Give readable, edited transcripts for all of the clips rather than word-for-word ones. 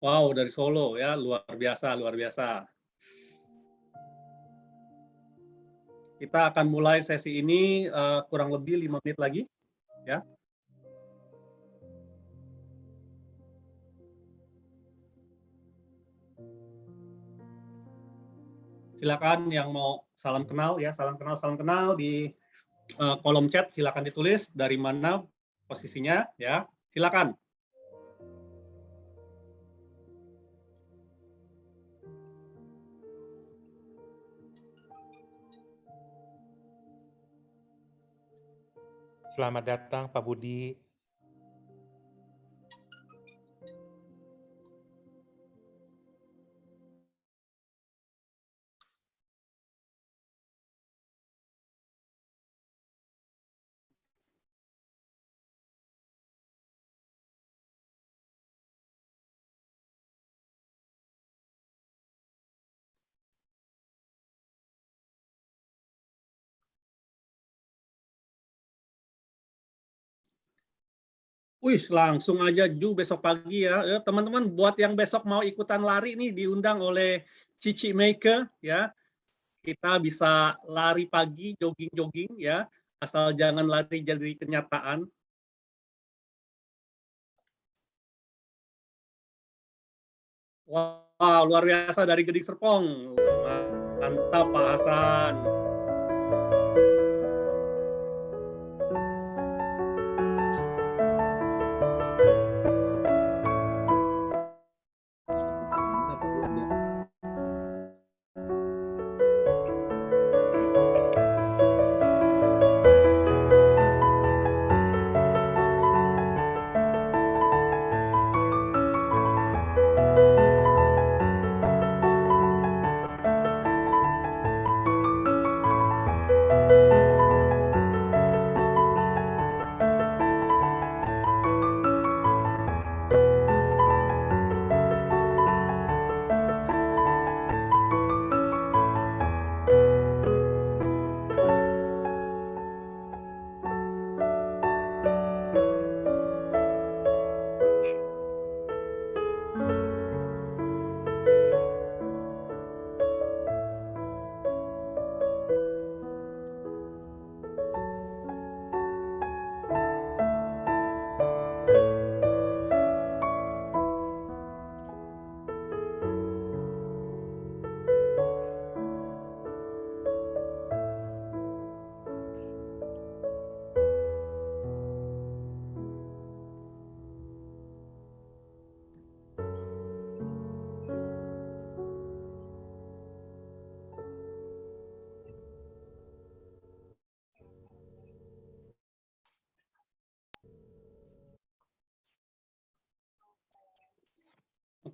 Wow, dari Solo ya, luar biasa, luar biasa. Kita akan mulai sesi ini kurang lebih 5 menit lagi, ya. Silakan yang mau salam kenal ya, salam kenal di kolom chat, silakan ditulis dari mana posisinya ya. Silakan. Selamat datang Pak Budi. Wih, langsung aja Ju besok pagi ya. Teman-teman buat yang besok mau ikutan lari nih diundang oleh Cici Maker ya. Kita bisa lari pagi, jogging-jogging ya. Asal jangan lari jadi kenyataan. Wow, luar biasa dari Gedik Serpong. Mantap Pak Hasan.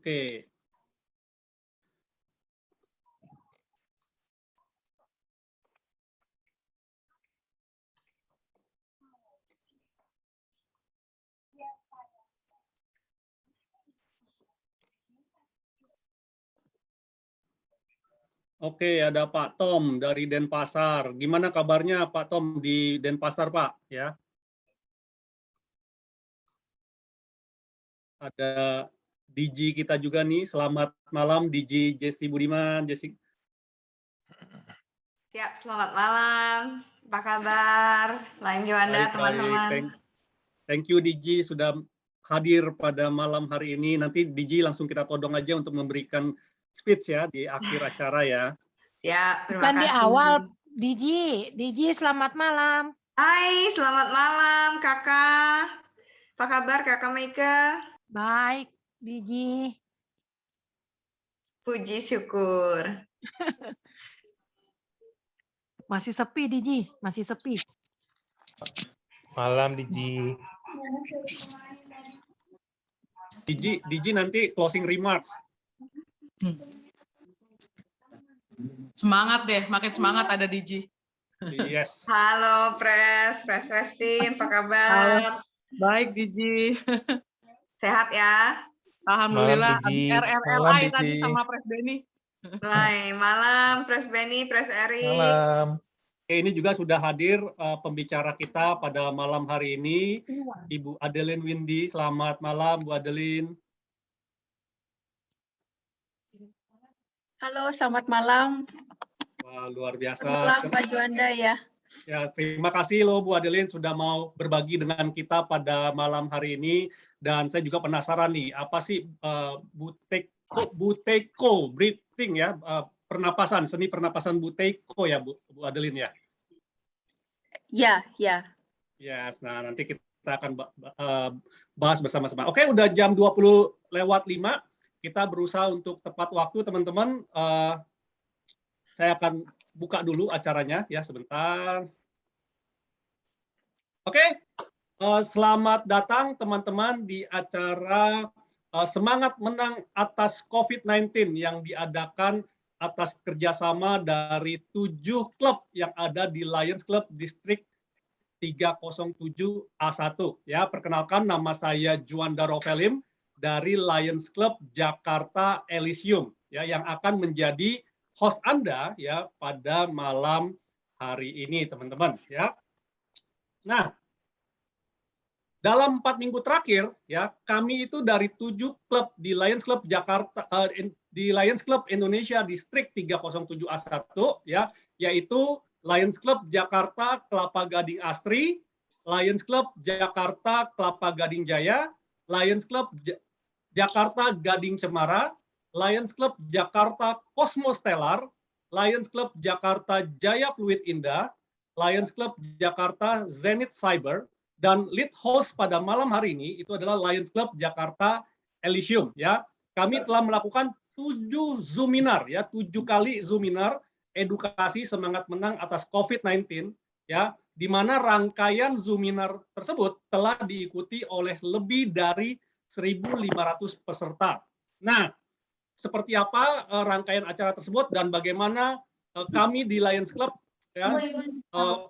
Oke. Oke, ada Pak Tom dari Denpasar. Gimana kabarnya Pak Tom di Denpasar, Pak? Ya. Ada DG kita juga nih. Selamat malam DG Jesse Budiman. Jesse. Siap, selamat malam. Apa kabar? Lanjut Anda, teman-teman. Thank you DG sudah hadir pada malam hari ini. Nanti DG langsung kita todong aja untuk memberikan speech ya di akhir acara ya. Siap, terima kasih. Di awal, Diji, selamat malam. Hai, selamat malam Kakak. Apa kabar Kakak Meike? Baik, Diji. Puji syukur. Masih sepi, Diji, masih sepi. Malam Diji. Diji nanti closing remarks. Semangat deh, makin semangat ada Diji. Yes. Halo Pres Westin, apa kabar? Halo. Baik Diji. Sehat ya? Alhamdulillah. RRLI tadi Diji. sama Pres Beni. Hai, malam Pres Beni, Pres Eri. Malam. Ini juga sudah hadir pembicara kita pada malam hari ini, Ibu Adeline Windy. Selamat malam Bu Adeline. Halo, selamat malam. Wah, luar biasa. Selamat malam, Pak Juanda ya. Ya, terima kasih loh Bu Adeline sudah mau berbagi dengan kita pada malam hari ini. Dan saya juga penasaran nih, apa sih Buteyko breathing ya, pernapasan, seni pernapasan Buteyko ya Bu Adeline ya? Ya, ya. Yes, nah nanti kita akan bahas bersama-sama. Oke, udah jam 20:05. Kita berusaha untuk tepat waktu, teman-teman. Saya akan buka dulu acaranya ya sebentar. Oke, selamat datang teman-teman di acara Semangat Menang Atas COVID-19 yang diadakan atas kerjasama dari 7 klub yang ada di Lions Club Distrik 307 A1. Ya, perkenalkan nama saya Juanda Rovelim dari Lions Club Jakarta Elysium ya, yang akan menjadi host Anda ya pada malam hari ini, teman-teman ya. Nah, dalam 4 minggu terakhir ya, kami itu dari 7 klub di Lions Club Jakarta di Lions Club Indonesia Distrik 307 A1 ya, yaitu Lions Club Jakarta Kelapa Gading Astri, Lions Club Jakarta Kelapa Gading Jaya, Lions Club Jakarta Gading Cemara, Lions Club Jakarta Cosmo Stellar, Lions Club Jakarta Jaya Pluit Indah, Lions Club Jakarta Zenith Cyber, dan lead host pada malam hari ini itu adalah Lions Club Jakarta Elysium ya. Kami telah melakukan 7 Zoominar ya, 7 kali Zoominar edukasi semangat menang atas COVID-19 ya, di mana rangkaian Zoominar tersebut telah diikuti oleh lebih dari 1.500 peserta. Nah, seperti apa rangkaian acara tersebut dan bagaimana kami di Lions Club ya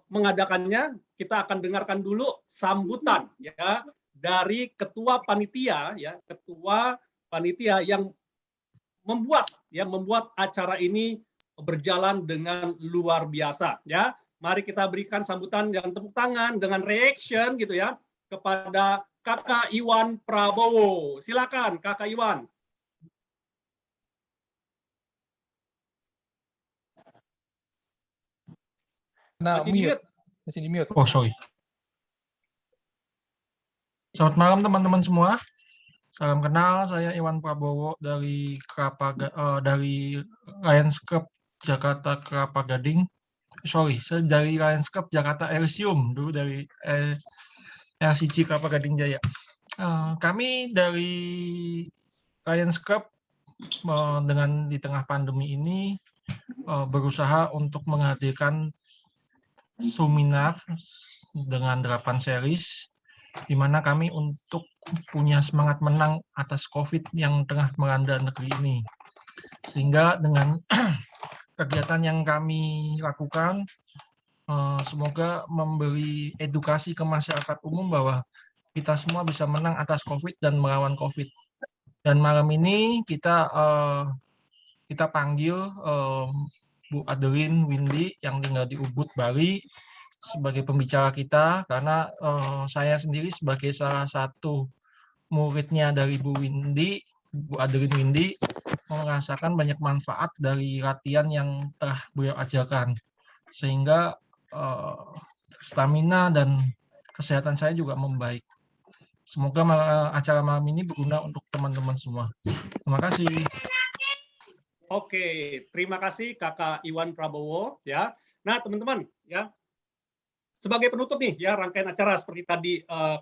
mengadakannya, kita akan dengarkan dulu sambutan ya dari ketua panitia ya, ketua panitia yang membuat acara ini berjalan dengan luar biasa ya. Mari kita berikan sambutan dengan tepuk tangan, dengan reaction gitu ya kepada Kakak Iwan Prabowo. Silakan Kakak Iwan. Nah, Masih di mute. Masih di mute. Oh, sorry. Selamat malam teman-teman semua. Salam kenal, saya Iwan Prabowo dari dari Lions Club Jakarta Kelapa Gading. Saya dari Lions Club Jakarta Elysium, dulu dari LCC Kelapa Gading Jaya. Kami dari Lions Club dengan di tengah pandemi ini berusaha untuk menghadirkan seminar dengan 8 series, di mana kami untuk punya semangat menang atas COVID yang tengah melanda negeri ini. Sehingga dengan kegiatan yang kami lakukan, semoga memberi edukasi ke masyarakat umum bahwa kita semua bisa menang atas COVID dan melawan COVID. Dan malam ini kita panggil Bu Adeline Windy yang tinggal di Ubud, Bali sebagai pembicara kita, karena saya sendiri sebagai salah satu muridnya dari Bu Adeline Windy merasakan banyak manfaat dari latihan yang telah beliau ajarkan, sehingga stamina dan kesehatan saya juga membaik. Semoga acara malam ini berguna untuk teman-teman semua. Terima kasih. Oke, terima kasih Kakak Iwan Prabowo ya. Nah, teman-teman ya, sebagai penutup nih ya rangkaian acara seperti tadi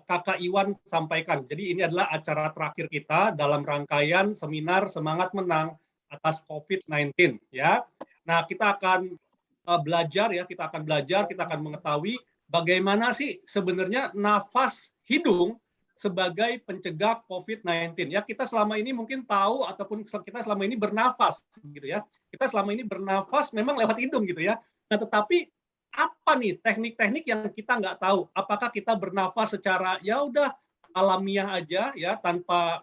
Kakak Iwan sampaikan. Jadi ini adalah acara terakhir kita dalam rangkaian seminar Semangat Menang atas COVID-19 ya. Nah, kita akan belajar ya, kita akan mengetahui bagaimana sih sebenarnya nafas hidung sebagai pencegah COVID-19 ya. Kita selama ini mungkin tahu ataupun kita selama ini bernafas gitu ya. Kita selama ini bernafas memang lewat hidung gitu ya. Nah, tetapi apa nih teknik-teknik yang kita nggak tahu? Apakah kita bernafas secara ya udah alamiah aja ya tanpa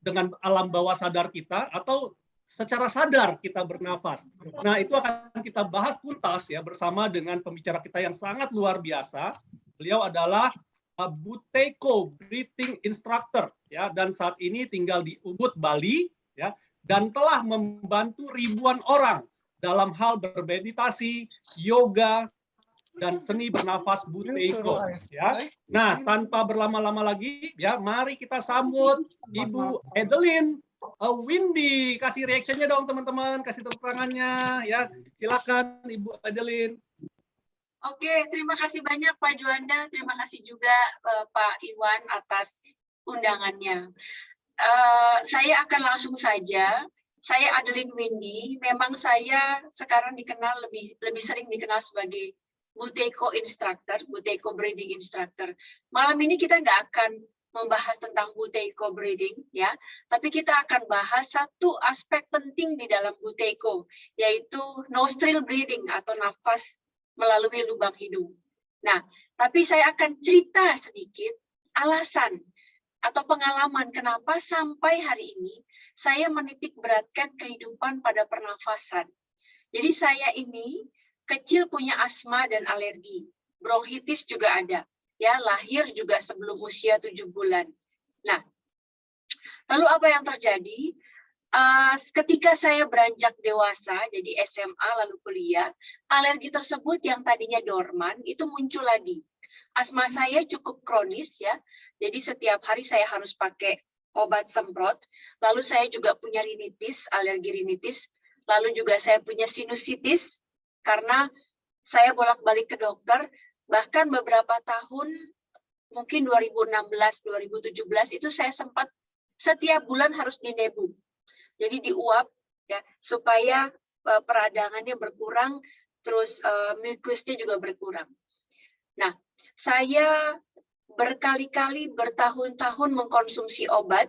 dengan alam bawah sadar kita, atau secara sadar kita bernafas? Nah, itu akan kita bahas tuntas ya bersama dengan pembicara kita yang sangat luar biasa. Beliau adalah Buteyko Breathing Instructor ya, dan saat ini tinggal di Ubud, Bali ya. dan telah membantu ribuan orang dalam hal bermeditasi, yoga, dan seni bernafas Buteiko. Ya. Nah, tanpa berlama-lama lagi, ya, mari kita sambut Ibu Adeline Windy. Kasih reaksinya dong teman-teman, kasih tepuk tangannya. Ya, silakan Ibu Adeline. Oke, terima kasih banyak Pak Juanda. Terima kasih juga Pak Iwan atas undangannya. Saya akan langsung saja. Saya Adeline Windy. Memang saya sekarang dikenal lebih sering dikenal sebagai Buteiko Instructor, Buteiko Breathing Instructor. Malam ini kita nggak akan membahas tentang Buteiko Breathing, ya, tapi kita akan bahas satu aspek penting di dalam Buteiko, yaitu nostril breathing atau nafas melalui lubang hidung. Nah, tapi saya akan cerita sedikit alasan atau pengalaman kenapa sampai hari ini saya menitik beratkan kehidupan pada pernafasan. Jadi saya ini kecil punya asma dan alergi, bronkitis juga ada, ya, lahir juga sebelum usia 7 bulan. Nah, lalu apa yang terjadi? Ketika saya beranjak dewasa, jadi SMA lalu kuliah, alergi tersebut yang tadinya dorman itu muncul lagi. Asma saya cukup kronis, ya, jadi setiap hari saya harus pakai obat semprot. Lalu saya juga punya rinitis, alergi rinitis. Lalu juga saya punya sinusitis karena saya bolak-balik ke dokter. Bahkan beberapa tahun, mungkin 2016, 2017 itu saya sempat setiap bulan harus dinebu. Jadi diuap, ya, supaya peradangannya berkurang, terus mukusnya juga berkurang. Nah, saya berkali-kali bertahun-tahun mengkonsumsi obat,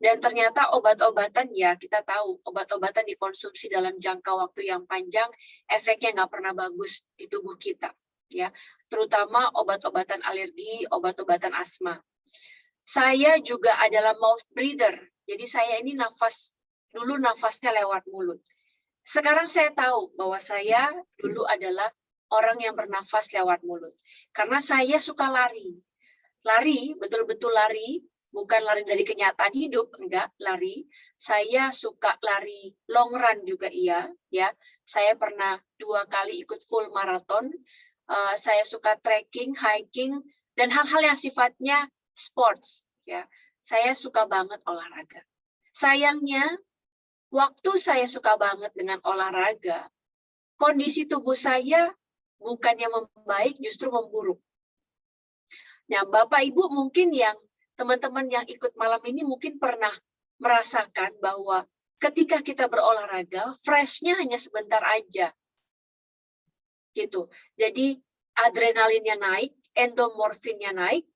dan ternyata obat-obatan, ya kita tahu obat-obatan dikonsumsi dalam jangka waktu yang panjang, efeknya nggak pernah bagus di tubuh kita, ya, terutama obat-obatan alergi, obat-obatan asma. Saya juga adalah mouth breather, jadi saya ini dulu nafasnya lewat mulut. Sekarang saya tahu bahwa saya dulu adalah orang yang bernafas lewat mulut. Karena saya suka lari. Lari, betul-betul lari, bukan lari dari kenyataan hidup, enggak, lari. Saya suka lari long run juga iya, ya. Saya pernah 2 kali ikut full marathon. Saya suka trekking, hiking, dan hal-hal yang sifatnya sports, ya. Saya suka banget olahraga. Sayangnya, waktu saya suka banget dengan olahraga, kondisi tubuh saya bukannya membaik, justru memburuk. Nah, Bapak Ibu mungkin yang teman-teman yang ikut malam ini mungkin pernah merasakan bahwa ketika kita berolahraga, fresh-nya hanya sebentar aja. Gitu. Jadi adrenalinnya naik, endomorfinnya naik.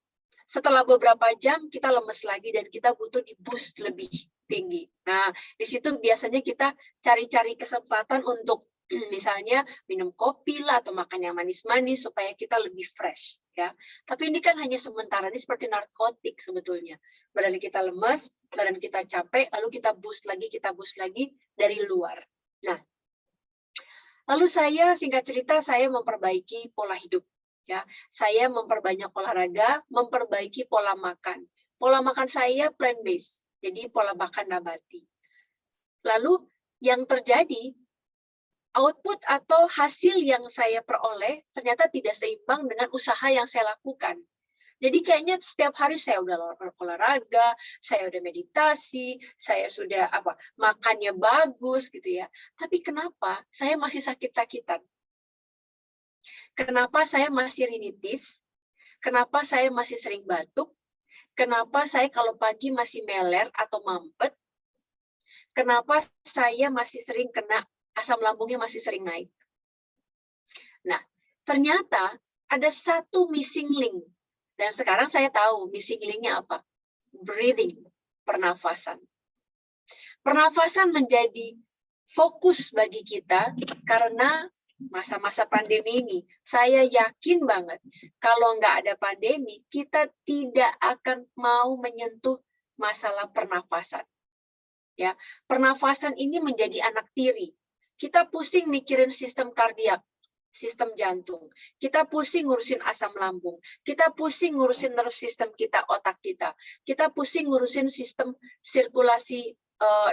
Setelah beberapa jam kita lemes lagi dan kita butuh di-boost lebih tinggi. Nah, di situ biasanya kita cari-cari kesempatan untuk misalnya minum kopi lah atau makan yang manis-manis supaya kita lebih fresh, ya. Tapi ini kan hanya sementara, ini seperti narkotik sebetulnya. Badan kita lemas, badan kita capek, lalu kita boost lagi dari luar. Nah, lalu saya singkat cerita saya memperbaiki pola hidup, ya. Saya memperbanyak olahraga, memperbaiki pola makan. Pola makan saya plant-based, jadi pola makan nabati. Lalu yang terjadi, output atau hasil yang saya peroleh ternyata tidak seimbang dengan usaha yang saya lakukan. Jadi kayaknya setiap hari saya udah olahraga, saya udah meditasi, saya sudah makannya bagus gitu ya. Tapi kenapa saya masih sakit-sakitan? Kenapa saya masih rinitis? Kenapa saya masih sering batuk? Kenapa saya kalau pagi masih meler atau mampet? Kenapa saya masih sering kena asam lambungnya masih sering naik? Nah, ternyata ada satu missing link. Dan sekarang saya tahu missing link-nya apa? Breathing, pernafasan. Pernafasan menjadi fokus bagi kita karena masa-masa pandemi ini. Saya yakin banget kalau nggak ada pandemi, kita tidak akan mau menyentuh masalah pernafasan. Ya, pernafasan ini menjadi anak tiri. Kita pusing mikirin sistem kardiak, sistem jantung. Kita pusing ngurusin asam lambung. Kita pusing ngurusin nervous system kita, otak kita. Kita pusing ngurusin sistem sirkulasi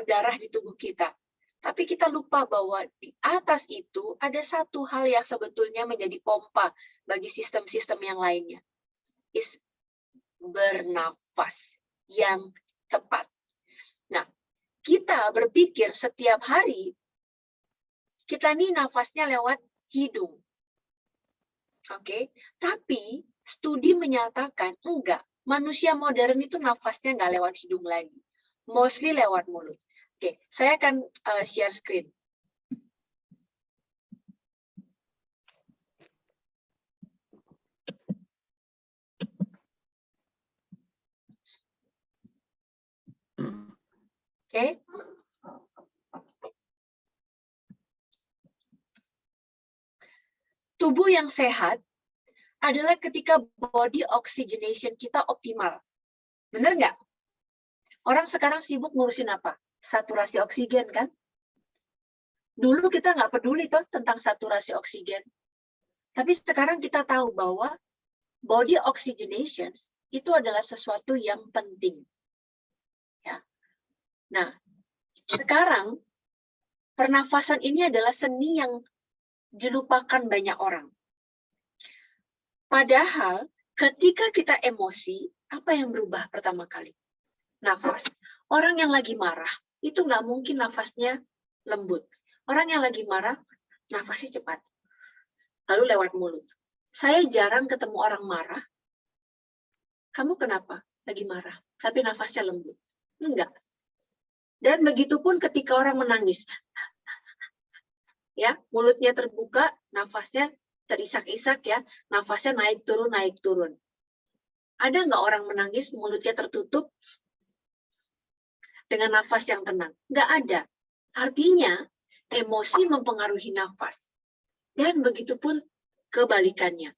darah di tubuh kita. Tapi kita lupa bahwa di atas itu ada satu hal yang sebetulnya menjadi pompa bagi sistem-sistem yang lainnya. Is bernafas yang tepat. Nah, kita berpikir setiap hari kita nih nafasnya lewat hidung. Oke, tapi studi menyatakan enggak. Manusia modern itu nafasnya nggak lewat hidung lagi. Mostly lewat mulut. Oke, saya akan share screen. Oke. Tubuh yang sehat adalah ketika body oxygenation kita optimal. Benar nggak? Orang sekarang sibuk ngurusin apa? Saturasi oksigen, kan? Dulu kita nggak peduli toh tentang saturasi oksigen. Tapi sekarang kita tahu bahwa body oxygenation itu adalah sesuatu yang penting. Ya. Nah, sekarang pernafasan ini adalah seni yang dilupakan banyak orang. Padahal ketika kita emosi, apa yang berubah pertama kali? Nafas. Orang yang lagi marah, itu nggak mungkin nafasnya lembut. Orang yang lagi marah, nafasnya cepat. Lalu lewat mulut. Saya jarang ketemu orang marah. Kamu kenapa? Lagi marah. Tapi nafasnya lembut. Enggak. Dan begitu pun ketika orang menangis. Ya, mulutnya terbuka, nafasnya terisak-isak ya, nafasnya naik turun. Ada nggak orang menangis, mulutnya tertutup dengan nafas yang tenang? Nggak ada. Artinya, emosi mempengaruhi nafas. Dan begitu pun kebalikannya.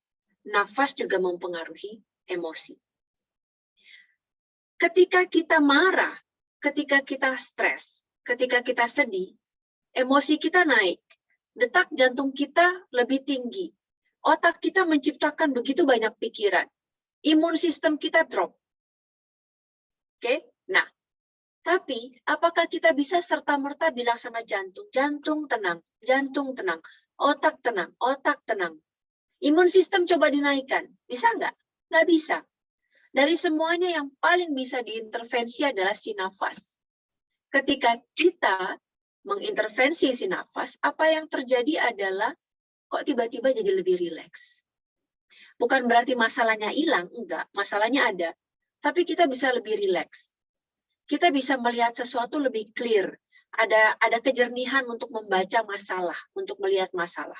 Nafas juga mempengaruhi emosi. Ketika kita marah, ketika kita stres, ketika kita sedih, emosi kita naik. Detak jantung kita lebih tinggi. Otak kita menciptakan begitu banyak pikiran. Imun sistem kita drop. Oke? Nah, tapi apakah kita bisa serta-merta bilang sama jantung, jantung tenang, otak tenang. Imun sistem coba dinaikkan. Bisa nggak? Nggak bisa. Dari semuanya yang paling bisa diintervensi adalah si nafas. Ketika kita mengintervensi si nafas, apa yang terjadi adalah kok tiba-tiba jadi lebih rileks. Bukan berarti masalahnya hilang, enggak. Masalahnya ada. Tapi kita bisa lebih rileks. Kita bisa melihat sesuatu lebih clear. Ada kejernihan untuk membaca masalah, untuk melihat masalah.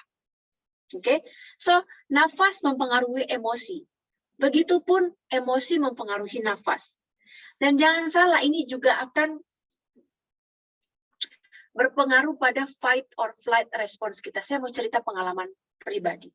Oke? So, nafas mempengaruhi emosi. Begitupun emosi mempengaruhi nafas. Dan jangan salah, ini juga akan berpengaruh pada fight or flight response kita. Saya mau cerita pengalaman pribadi.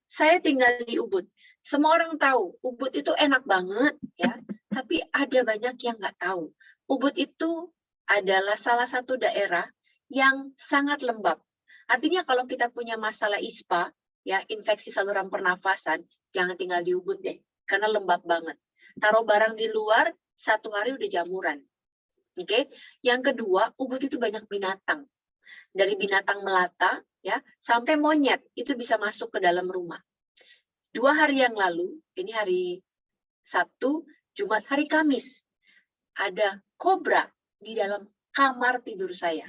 Saya tinggal di Ubud. Semua orang tahu, Ubud itu enak banget, ya. Tapi ada banyak yang nggak tahu. Ubud itu adalah salah satu daerah yang sangat lembab. Artinya kalau kita punya masalah ISPA, ya, infeksi saluran pernafasan, jangan tinggal di Ubud deh, karena lembab banget. Taruh barang di luar, 1 hari udah jamuran. Oke, yang kedua, Ubud itu banyak binatang. Dari binatang melata ya sampai monyet itu bisa masuk ke dalam rumah. 2 hari yang lalu, ini hari Sabtu, Jumat, hari Kamis, ada kobra di dalam kamar tidur saya.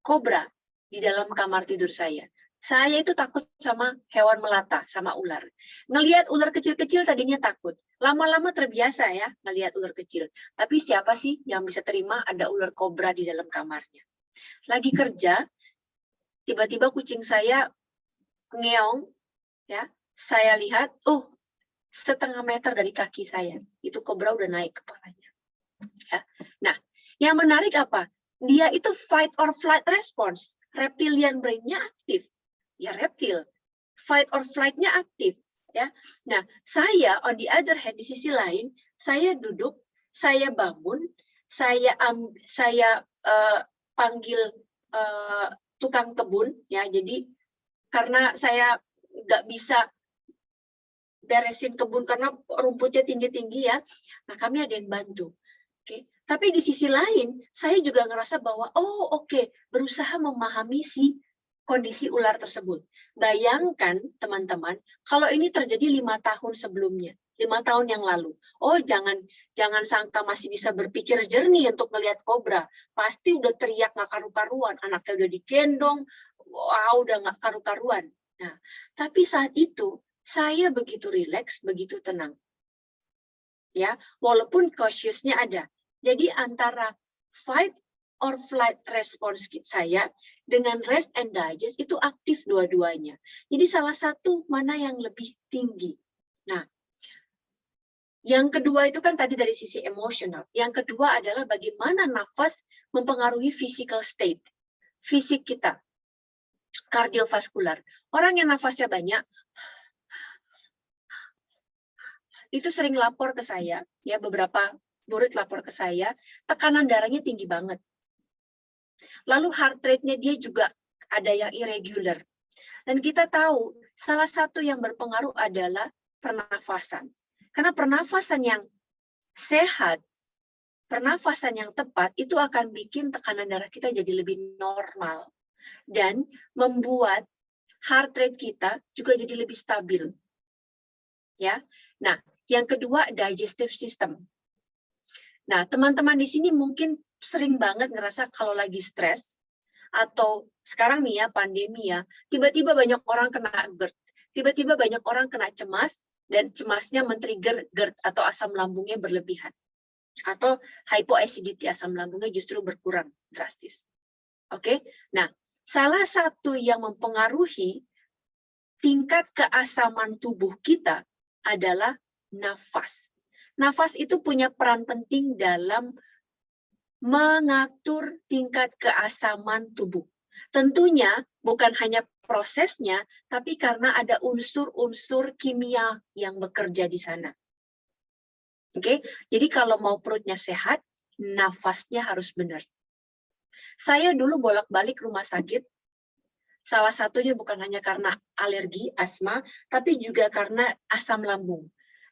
Kobra di dalam kamar tidur saya. Saya itu takut sama hewan melata, sama ular. Ngelihat ular kecil-kecil tadinya takut. Lama-lama terbiasa ya ngelihat ular kecil. Tapi siapa sih yang bisa terima ada ular kobra di dalam kamarnya? Lagi kerja, tiba-tiba kucing saya ngeong, ya. Saya lihat, oh, 1/2 meter dari kaki saya. Itu kobra udah naik kepalanya. Ya. Nah, yang menarik apa? Dia itu fight or flight response. Reptilian brain-nya aktif. Ya reptil, fight or flight-nya aktif, ya. Nah, saya on the other hand di sisi lain, saya duduk, saya bangun, saya panggil tukang kebun, ya. Jadi karena saya nggak bisa beresin kebun karena rumputnya tinggi-tinggi ya. Nah, kami ada yang bantu. Oke. Tapi di sisi lain, saya juga ngerasa bahwa, oh oke, berusaha memahami si kondisi ular tersebut. Bayangkan teman-teman, kalau ini terjadi 5 tahun sebelumnya, 5 tahun yang lalu. Oh jangan sangka masih bisa berpikir jernih untuk melihat kobra. Pasti udah teriak nggak karu-karuan, anaknya udah digendong, wah udah nggak karu-karuan. Nah, tapi saat itu saya begitu rileks, begitu tenang. Ya, walaupun cautiousnya ada. Jadi antara fight or flight response saya dengan rest and digest itu aktif dua-duanya. Jadi salah satu mana yang lebih tinggi. Nah, yang kedua itu kan tadi dari sisi emosional. Yang kedua adalah bagaimana nafas mempengaruhi physical state. Fisik kita. Kardiovaskular. Orang yang nafasnya banyak, itu sering lapor ke saya, ya beberapa murid lapor ke saya, tekanan darahnya tinggi banget. Lalu heart rate-nya dia juga ada yang irregular. Dan kita tahu salah satu yang berpengaruh adalah pernafasan. Karena pernafasan yang sehat, pernafasan yang tepat itu akan bikin tekanan darah kita jadi lebih normal dan membuat heart rate kita juga jadi lebih stabil. Ya. Nah, yang kedua digestive system. Nah, teman-teman di sini mungkin sering banget ngerasa kalau lagi stres atau sekarang nih ya pandemi ya, tiba-tiba banyak orang kena GERD, tiba-tiba banyak orang kena cemas dan cemasnya men-trigger GERD atau asam lambungnya berlebihan. Atau hypoacidity, asam lambungnya justru berkurang drastis. Oke? Nah, salah satu yang mempengaruhi tingkat keasaman tubuh kita adalah nafas. Nafas itu punya peran penting dalam mengatur tingkat keasaman tubuh. Tentunya bukan hanya prosesnya, tapi karena ada unsur-unsur kimia yang bekerja di sana. Oke, jadi kalau mau perutnya sehat, nafasnya harus benar. Saya dulu bolak-balik rumah sakit, salah satunya bukan hanya karena alergi, asma, tapi juga karena asam lambung.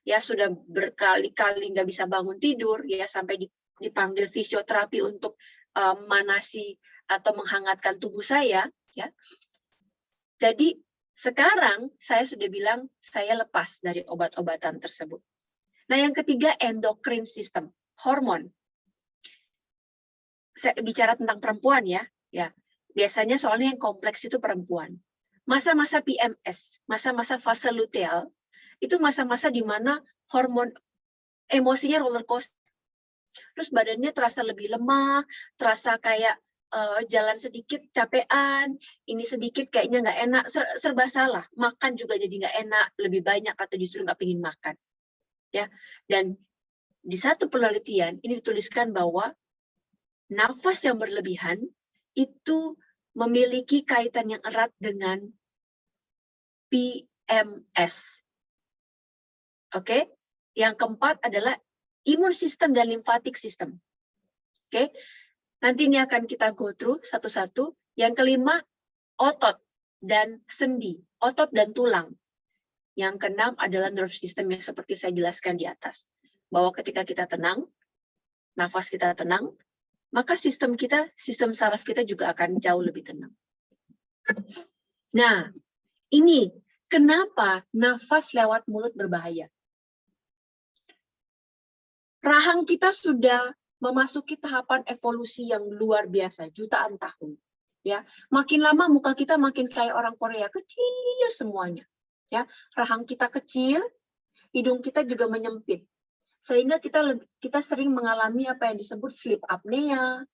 Ya sudah berkali-kali nggak bisa bangun tidur, ya sampai dipanggil fisioterapi untuk manasi atau menghangatkan tubuh saya. Ya. Jadi sekarang saya sudah bilang saya lepas dari obat-obatan tersebut. Nah yang ketiga endocrine system, hormon. Saya bicara tentang perempuan ya. Biasanya soalnya yang kompleks itu perempuan. Masa-masa PMS, masa-masa fase luteal, itu masa-masa di mana hormon emosinya roller coaster. Terus badannya terasa lebih lemah, terasa kayak jalan sedikit capean, ini sedikit kayaknya nggak enak, serba salah. Makan juga jadi nggak enak, lebih banyak atau justru nggak pengen makan. Ya, dan di satu penelitian ini dituliskan bahwa nafas yang berlebihan itu memiliki kaitan yang erat dengan PMS. Oke, yang keempat adalah imun sistem dan limfatik sistem. Oke, nanti ini akan kita go through satu-satu. Yang kelima, otot dan sendi, otot dan tulang. Yang keenam adalah nerve system yang seperti saya jelaskan di atas. Bahwa ketika kita tenang, nafas kita tenang, maka sistem saraf kita juga akan jauh lebih tenang. Nah, ini kenapa nafas lewat mulut berbahaya. Rahang kita sudah memasuki tahapan evolusi yang luar biasa, jutaan tahun. Ya, makin lama muka kita makin kayak orang Korea, kecil semuanya. Ya, rahang kita kecil, hidung kita juga menyempit. Sehingga kita sering mengalami apa yang disebut sleep apnea,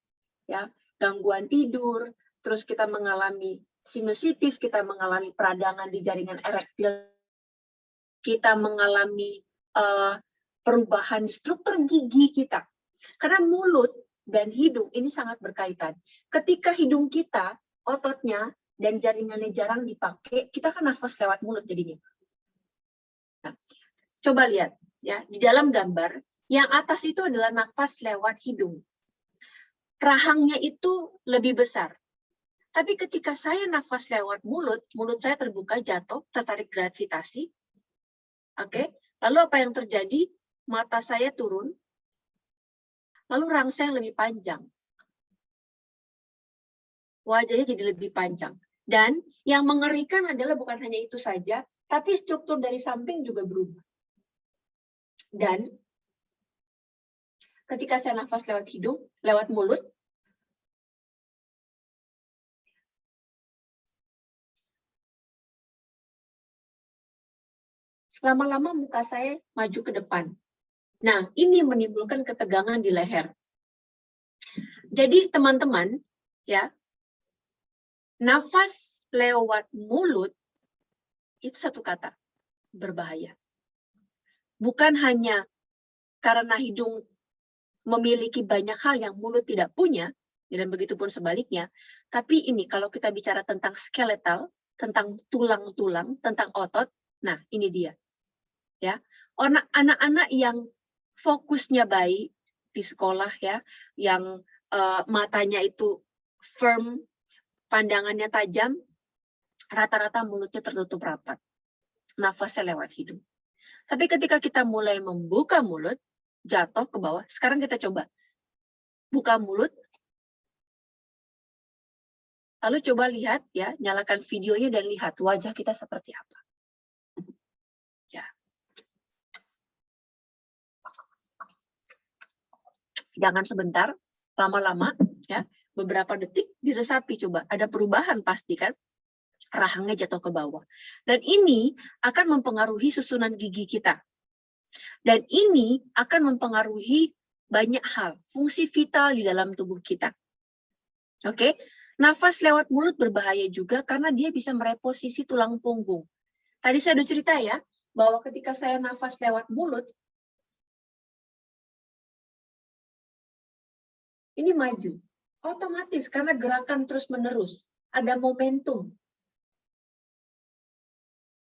ya, gangguan tidur, terus kita mengalami sinusitis, kita mengalami peradangan di jaringan erektil, kita mengalami perubahan di struktur gigi kita. Karena mulut dan hidung ini sangat berkaitan. Ketika hidung kita, ototnya dan jaringannya jarang dipakai, kita kan nafas lewat mulut jadinya. Nah, coba lihat ya, di dalam gambar, yang atas itu adalah nafas lewat hidung. Rahangnya itu lebih besar. Tapi ketika saya nafas lewat mulut, mulut saya terbuka, jatuh, tertarik gravitasi. Oke, lalu apa yang terjadi? Mata saya turun, lalu rangsang lebih panjang. Wajahnya jadi lebih panjang. Dan yang mengerikan adalah bukan hanya itu saja, tapi struktur dari samping juga berubah. Dan ketika saya nafas lewat hidung, lewat mulut, lama-lama muka saya maju ke depan. Nah, ini menimbulkan ketegangan di leher. Jadi teman-teman, ya, nafas lewat mulut itu satu kata, berbahaya. Bukan hanya karena hidung memiliki banyak hal yang mulut tidak punya, dan begitu pun sebaliknya, tapi ini kalau kita bicara tentang skeletal, tentang tulang-tulang, tentang otot, nah ini dia. Ya, anak-anak yang fokusnya baik di sekolah, ya, yang matanya itu firm, pandangannya tajam, rata-rata mulutnya tertutup rapat, nafasnya lewat hidung. Tapi ketika kita mulai membuka mulut, jatuh ke bawah. Sekarang kita coba buka mulut, lalu coba lihat, ya, nyalakan videonya dan lihat wajah kita seperti apa. Jangan sebentar, lama-lama, ya, beberapa detik diresapi, coba. Ada perubahan pasti kan? Rahangnya jatuh ke bawah. Dan ini akan mempengaruhi susunan gigi kita. Dan ini akan mempengaruhi banyak hal, fungsi vital di dalam tubuh kita. Oke? Nafas lewat mulut berbahaya juga karena dia bisa mereposisi tulang punggung. Tadi saya sudah cerita ya, bahwa ketika saya nafas lewat mulut, ini maju, otomatis karena gerakan terus-menerus, ada momentum.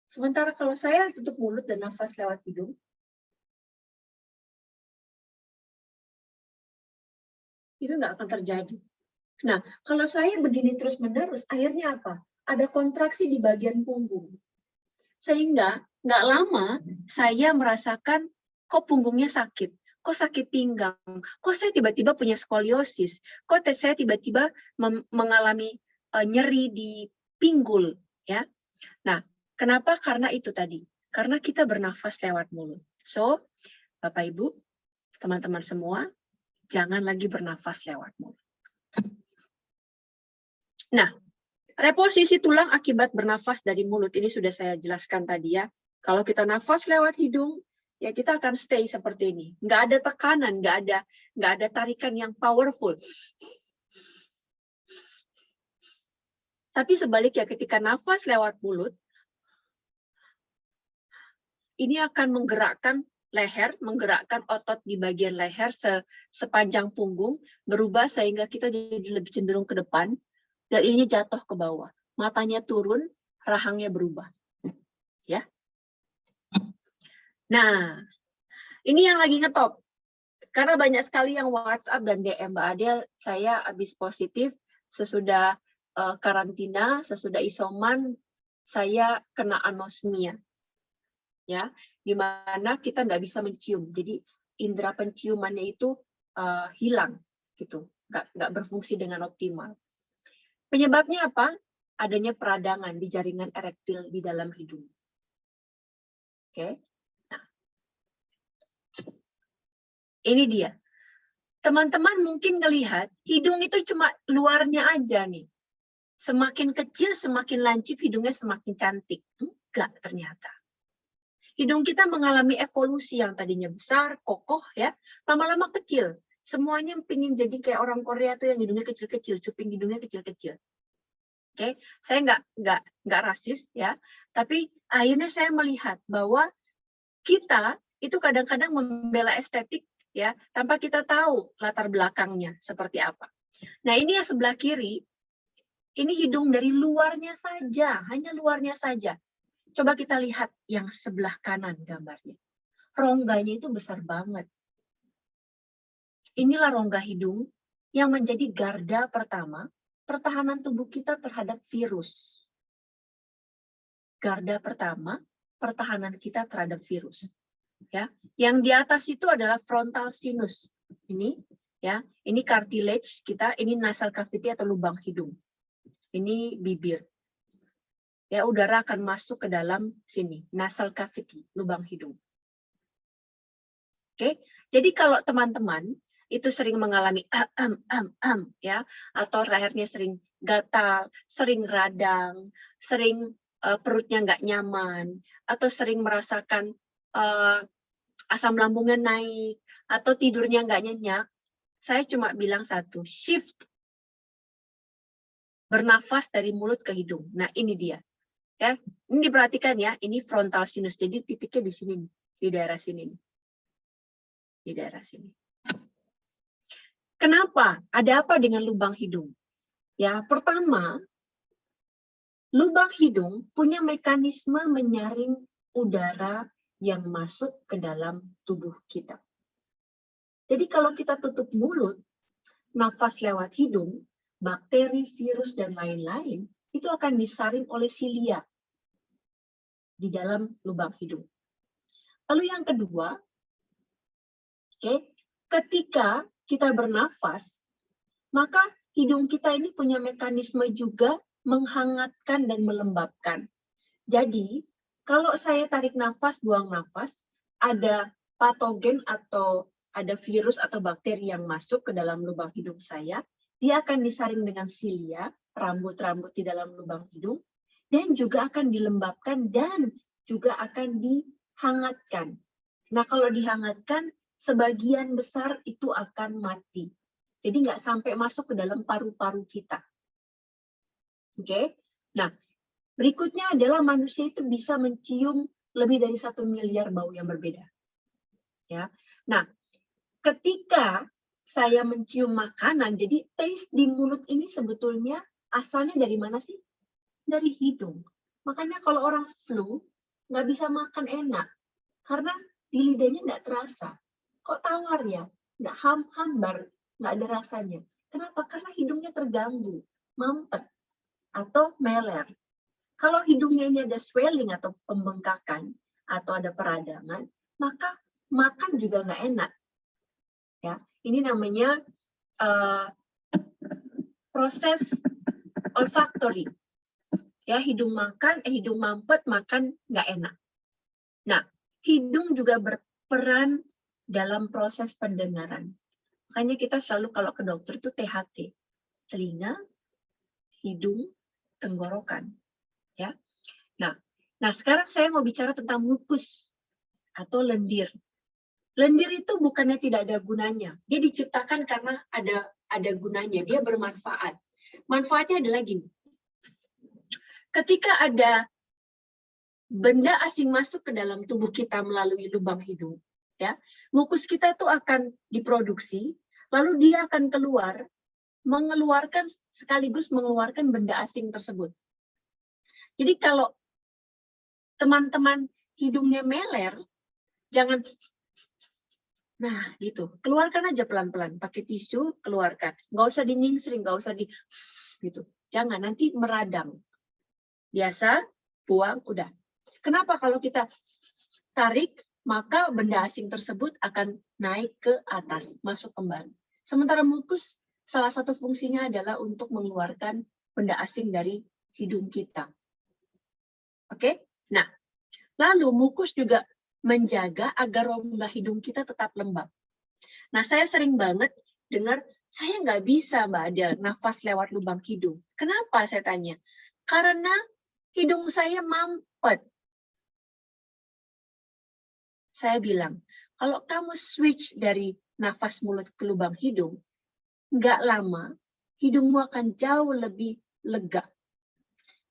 Sementara kalau saya tutup mulut dan nafas lewat hidung, itu nggak akan terjadi. Nah, kalau saya begini terus-menerus, akhirnya apa? Ada kontraksi di bagian punggung. Sehingga nggak lama saya merasakan kok punggungnya sakit. Kok sakit pinggang, kok saya tiba-tiba punya skoliosis, kok saya tiba-tiba mengalami nyeri di pinggul, ya. Nah, kenapa? Karena itu tadi, karena kita bernafas lewat mulut. So, Bapak Ibu, teman-teman semua, jangan lagi bernafas lewat mulut. Nah, reposisi tulang akibat bernafas dari mulut ini sudah saya jelaskan tadi ya. Kalau kita nafas lewat hidung, ya kita akan stay seperti ini. Nggak ada tekanan, nggak ada tarikan yang powerful. Tapi sebaliknya ketika nafas lewat mulut, ini akan menggerakkan leher, menggerakkan otot di bagian leher sepanjang punggung, berubah sehingga kita jadi lebih cenderung ke depan, dan ininya jatuh ke bawah. Matanya turun, rahangnya berubah. Ya. Nah, ini yang lagi ngetop. Karena banyak sekali yang WhatsApp dan DM, Mbak Adel, saya habis positif, sesudah karantina, sesudah isoman, saya kena anosmia. Ya, di mana kita nggak bisa mencium. Jadi indera penciumannya itu hilang, gitu, nggak berfungsi dengan optimal. Penyebabnya apa? Adanya peradangan di jaringan erektil di dalam hidung. Oke. Ini dia. Teman-teman mungkin ngelihat hidung itu cuma luarnya aja nih. Semakin kecil, semakin lancip, hidungnya semakin cantik. Enggak ternyata. Hidung kita mengalami evolusi yang tadinya besar, kokoh ya, lama-lama kecil. Semuanya pengen jadi kayak orang Korea tuh yang hidungnya kecil-kecil, cuping hidungnya kecil-kecil. Oke, saya nggak rasis ya, tapi akhirnya saya melihat bahwa kita itu kadang-kadang membela estetik ya, tanpa kita tahu latar belakangnya seperti apa. Nah, ini yang sebelah kiri, ini hidung dari luarnya saja, hanya luarnya saja. Coba kita lihat yang sebelah kanan gambarnya. Rongganya itu besar banget. Inilah rongga hidung yang menjadi garda pertama pertahanan tubuh kita terhadap virus. Garda pertama pertahanan kita terhadap virus. Ya, yang di atas itu adalah frontal sinus. Ini ya, ini cartilage kita, ini nasal cavity atau lubang hidung. Ini bibir. Ya, udara akan masuk ke dalam sini, nasal cavity, lubang hidung. Oke, jadi kalau teman-teman itu sering mengalami ya, atau lehernya sering gatal, sering radang, sering perutnya nggak nyaman, atau sering merasakan asam lambungnya naik, atau tidurnya nggak nyenyak, saya cuma bilang satu, shift. Bernafas dari mulut ke hidung. Nah, ini dia. Ya, ini diperhatikan ya, ini frontal sinus. Jadi titiknya di sini, di daerah sini. Di daerah sini. Kenapa? Ada apa dengan lubang hidung? Ya, pertama, lubang hidung punya mekanisme menyaring udara yang masuk ke dalam tubuh kita. Jadi kalau kita tutup mulut, nafas lewat hidung, bakteri, virus, dan lain-lain, itu akan disaring oleh silia di dalam lubang hidung. Lalu yang kedua, ketika kita bernafas, maka hidung kita ini punya mekanisme juga menghangatkan dan melembabkan. Jadi, kalau saya tarik nafas, buang nafas, ada patogen atau ada virus atau bakteri yang masuk ke dalam lubang hidung saya, dia akan disaring dengan silia, rambut-rambut di dalam lubang hidung, dan juga akan dilembabkan dan juga akan dihangatkan. Nah, kalau dihangatkan, sebagian besar itu akan mati. Jadi nggak sampai masuk ke dalam paru-paru kita. Oke? Nah, berikutnya adalah manusia itu bisa mencium lebih dari 1 miliar bau yang berbeda. Ya. Nah, ketika saya mencium makanan, jadi taste di mulut ini sebetulnya asalnya dari mana sih? Dari hidung. Makanya kalau orang flu, nggak bisa makan enak. Karena di lidahnya nggak terasa. Kok tawar ya? Nggak hambar, nggak ada rasanya. Kenapa? Karena hidungnya terganggu, mampet, atau meler. Kalau hidungnya ini ada swelling atau pembengkakan, atau ada peradangan, maka makan juga nggak enak. Ya, ini namanya proses olfactory. Ya, hidung mampet, makan nggak enak. Nah, hidung juga berperan dalam proses pendengaran. Makanya kita selalu kalau ke dokter itu THT, telinga, hidung, tenggorokan. Ya. Nah, sekarang saya mau bicara tentang mukus atau lendir. Lendir itu bukannya tidak ada gunanya. Dia diciptakan karena ada gunanya. Dia bermanfaat. Manfaatnya adalah gini. Ketika ada benda asing masuk ke dalam tubuh kita melalui lubang hidung, ya, mukus kita tuh akan diproduksi, lalu dia akan keluar, sekaligus mengeluarkan benda asing tersebut. Jadi kalau teman-teman hidungnya meler, jangan, nah gitu, keluarkan aja pelan-pelan, pakai tisu, keluarkan. Nggak usah dinyingsring, nggak usah gitu. Jangan, nanti meradang. Biasa, buang, udah. Kenapa kalau kita tarik, maka benda asing tersebut akan naik ke atas, masuk kembali. Sementara mukus, salah satu fungsinya adalah untuk mengeluarkan benda asing dari hidung kita. Oke? Nah, lalu mukus juga menjaga agar rongga hidung kita tetap lembab. Nah, saya sering banget dengar, saya nggak bisa, Mbak Adel, nafas lewat lubang hidung. Kenapa, saya tanya? Karena hidung saya mampet. Saya bilang, kalau kamu switch dari nafas mulut ke lubang hidung, nggak lama, hidungmu akan jauh lebih lega.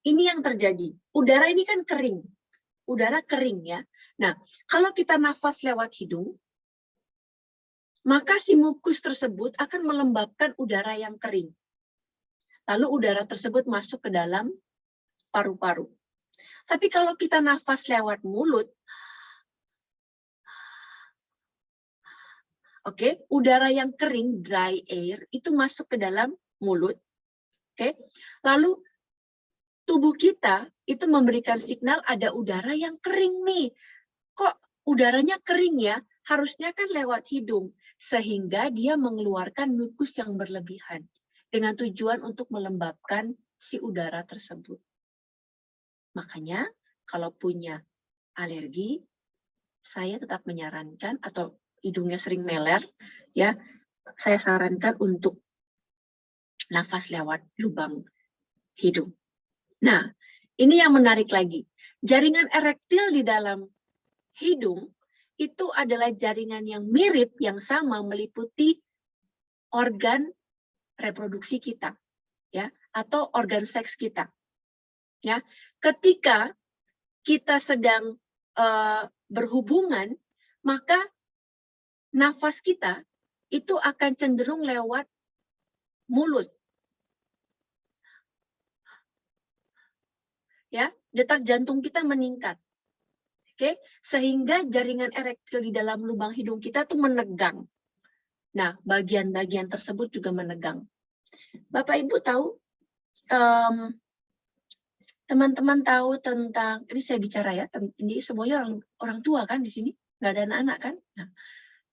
Ini yang terjadi. Udara ini kan kering. Udara kering ya. Nah, kalau kita nafas lewat hidung, maka si mukus tersebut akan melembabkan udara yang kering. Lalu udara tersebut masuk ke dalam paru-paru. Tapi kalau kita nafas lewat mulut, oke, udara yang kering, dry air, itu masuk ke dalam mulut. Oke, lalu tubuh kita itu memberikan signal ada udara yang kering nih. Kok udaranya kering ya? Harusnya kan lewat hidung. sehingga dia mengeluarkan mukus yang berlebihan dengan tujuan untuk melembabkan si udara tersebut. Makanya kalau punya alergi, saya tetap menyarankan, atau hidungnya sering meler, ya, saya sarankan untuk nafas lewat lubang hidung. Nah, ini yang menarik lagi. Jaringan erektil di dalam hidung itu adalah jaringan yang mirip, yang sama, meliputi organ reproduksi kita, ya, atau organ seks kita. Ya, ketika kita sedang berhubungan, maka nafas kita itu akan cenderung lewat mulut. Ya, detak jantung kita meningkat. Oke, sehingga jaringan erektil di dalam lubang hidung kita tuh menegang. Nah, bagian-bagian tersebut juga menegang. Bapak Ibu tahu, teman-teman tahu tentang, ini saya bicara ya, ini semuanya orang tua kan di sini, nggak ada anak-anak kan? Nah,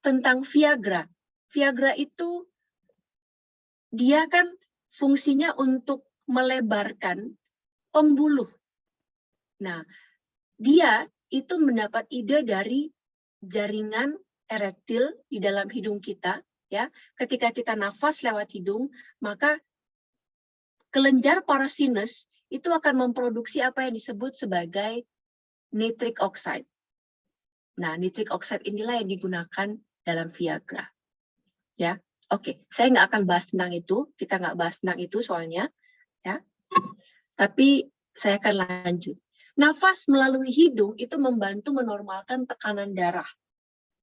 tentang Viagra. Viagra itu dia kan fungsinya untuk melebarkan pembuluh. Nah, dia itu mendapat ide dari jaringan erektil di dalam hidung kita, ya. Ketika kita nafas lewat hidung, maka kelenjar parasinus itu akan memproduksi apa yang disebut sebagai nitric oxide. Nah, nitric oxide inilah yang digunakan dalam Viagra. Ya, oke. Saya nggak akan bahas tentang itu. Kita nggak bahas tentang itu soalnya, ya. Tapi saya akan lanjut. Nafas melalui hidung itu membantu menormalkan tekanan darah.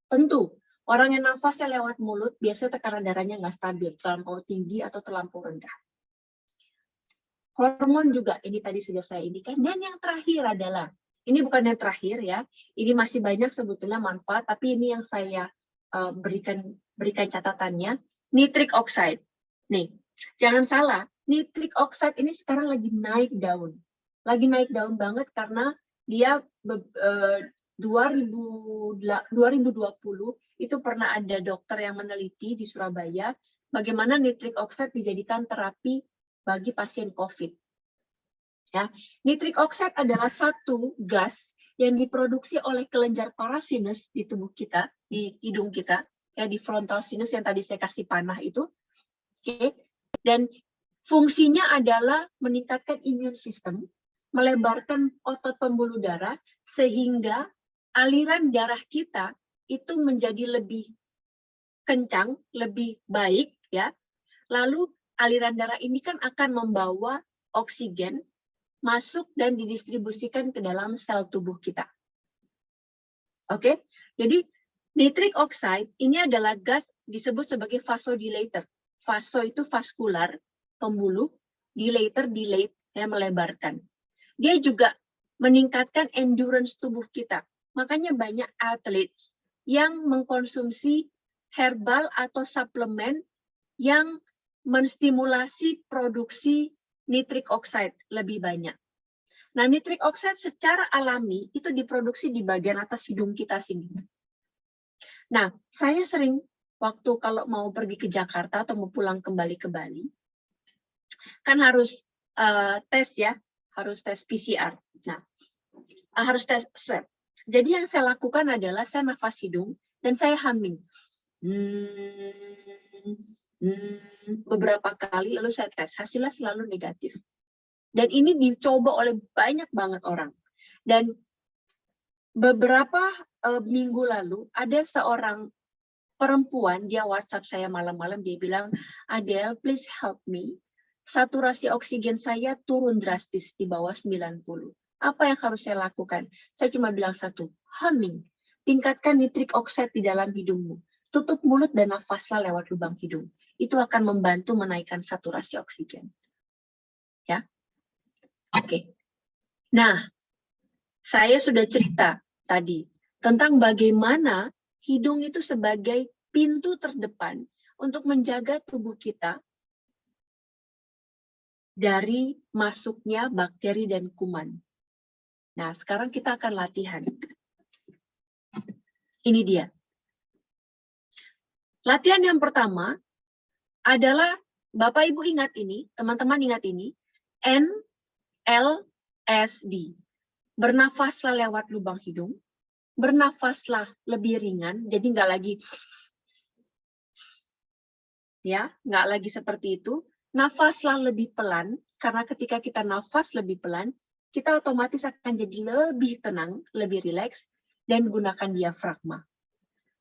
Tentu, orang yang nafasnya lewat mulut, biasanya tekanan darahnya nggak stabil, terlampau tinggi atau terlampau rendah. Hormon juga, ini tadi sudah saya indikan. Dan yang terakhir adalah, ini bukan yang terakhir ya, ini masih banyak sebetulnya manfaat, tapi ini yang saya berikan catatannya, nitric oxide. Nih, jangan salah, nitric oxide ini sekarang lagi naik daun. Lagi naik daun banget karena dia 2020 itu pernah ada dokter yang meneliti di Surabaya bagaimana nitric oxide dijadikan terapi bagi pasien COVID. Ya, nitric oxide adalah satu gas yang diproduksi oleh kelenjar parasinus di tubuh kita, di hidung kita, ya, di frontal sinus yang tadi saya kasih panah itu. Oke. Dan fungsinya adalah meningkatkan imun sistem, melebarkan otot pembuluh darah sehingga aliran darah kita itu menjadi lebih kencang, lebih baik, ya. Lalu aliran darah ini kan akan membawa oksigen masuk dan didistribusikan ke dalam sel tubuh kita. Oke, jadi nitric oxide ini adalah gas disebut sebagai vasodilator. Vaso itu vaskular, pembuluh, dilator, dilate, ya, melebarkan. Dia juga meningkatkan endurance tubuh kita. Makanya banyak atlet yang mengkonsumsi herbal atau suplemen yang menstimulasi produksi nitric oxide lebih banyak. Nah, nitric oxide secara alami itu diproduksi di bagian atas hidung kita sini. Nah, saya sering waktu kalau mau pergi ke Jakarta atau mau pulang kembali ke Bali, kan harus tes ya, harus tes PCR. Nah, harus tes swab. Jadi yang saya lakukan adalah saya nafas hidung dan saya humming. Beberapa kali lalu saya tes, hasilnya selalu negatif. Dan ini dicoba oleh banyak banget orang. Dan beberapa minggu lalu ada seorang perempuan, dia WhatsApp saya malam-malam, dia bilang, Adele, please help me. Saturasi oksigen saya turun drastis di bawah 90. Apa yang harus saya lakukan? Saya cuma bilang satu, humming. Tingkatkan nitric oxide di dalam hidungmu. Tutup mulut dan nafaslah lewat lubang hidung. Itu akan membantu menaikkan saturasi oksigen. Ya, oke. Nah, saya sudah cerita tadi tentang bagaimana hidung itu sebagai pintu terdepan untuk menjaga tubuh kita dari masuknya bakteri dan kuman. Nah, sekarang kita akan latihan. Ini dia. Latihan yang pertama adalah, Bapak Ibu ingat ini, teman-teman ingat ini, NLSD. Bernafaslah lewat lubang hidung, bernafaslah lebih ringan, jadi nggak lagi, ya, nggak lagi seperti itu. Nafaslah lebih pelan, karena ketika kita nafas lebih pelan, kita otomatis akan jadi lebih tenang, lebih rileks, dan gunakan diafragma.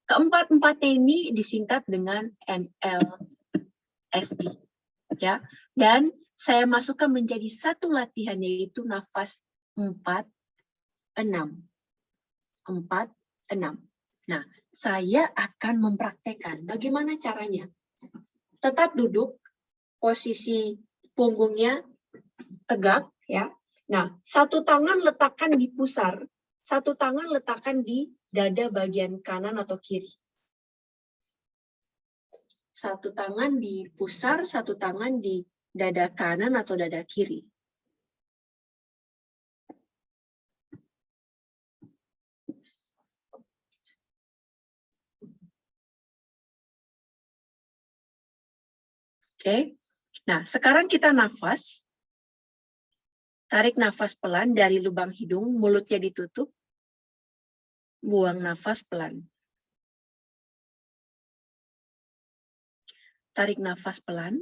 Keempat-empatnya ini disingkat dengan NLSD. Ya, dan saya masukkan menjadi satu latihan, yaitu nafas 4-6. 4-6. Nah, saya akan mempraktekkan bagaimana caranya. Tetap duduk, posisi punggungnya tegak, ya. Nah, satu tangan letakkan di pusar, satu tangan letakkan di dada bagian kanan atau kiri. Satu tangan di pusar, satu tangan di dada kanan atau dada kiri. Oke. Nah, sekarang kita nafas. Tarik nafas pelan dari lubang hidung, mulutnya ditutup. Buang nafas pelan. Tarik nafas pelan.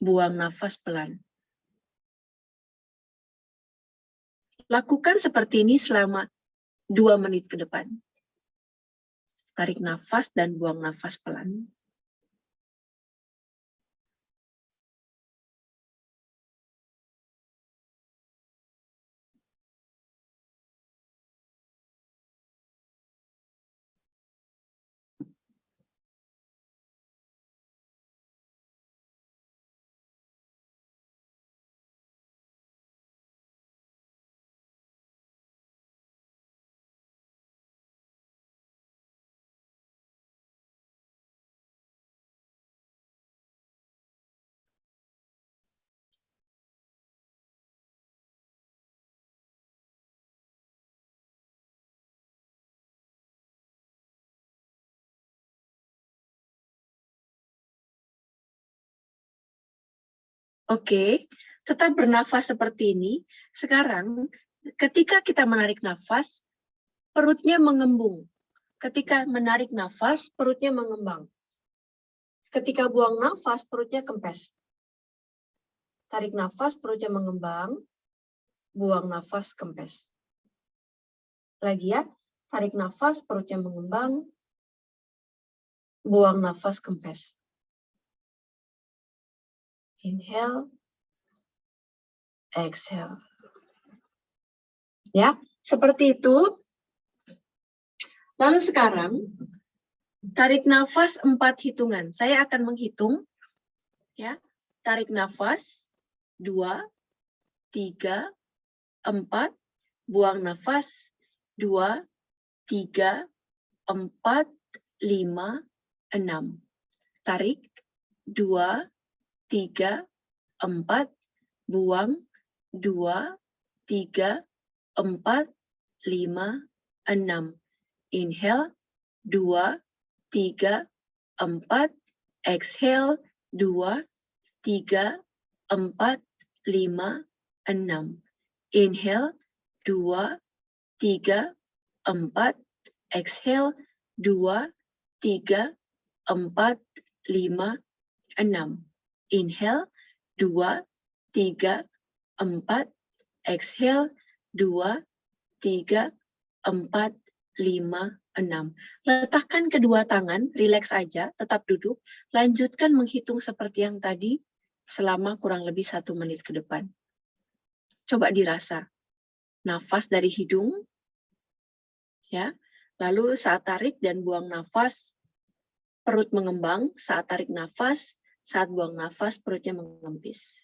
Buang nafas pelan. Lakukan seperti ini selama 2 menit ke depan. Tarik nafas dan buang nafas pelan. Oke, tetap bernafas seperti ini. Sekarang, ketika kita menarik nafas, perutnya mengembung. Ketika menarik nafas, perutnya mengembang. Ketika buang nafas, perutnya kempes. Tarik nafas, perutnya mengembang. Buang nafas, kempes. Lagi ya, tarik nafas, perutnya mengembang. Buang nafas, kempes. Inhale, exhale. Ya, seperti itu. Lalu sekarang, tarik nafas 4 hitungan. Saya akan menghitung. Ya, tarik nafas 2, 3, 4. Buang nafas 2, 3, 4, 5, 6. Tarik 2, 3, 4. Buang 2, 3, 4, 5, 6. Inhale 2, 3, 4. Exhale 2, 3, 4, 5, 6. Inhale 2, 3, 4. Exhale 2, 3, 4, 5, 6. Inhale 2, 3, 4. Exhale 2, 3, 4, 5, 6. Letakkan kedua tangan, rileks aja, tetap duduk. Lanjutkan menghitung seperti yang tadi selama kurang lebih 1 menit ke depan. Coba dirasa. Nafas dari hidung, ya. Lalu saat tarik dan buang nafas, perut mengembang. Saat tarik nafas, saat buang nafas, perutnya mengempis.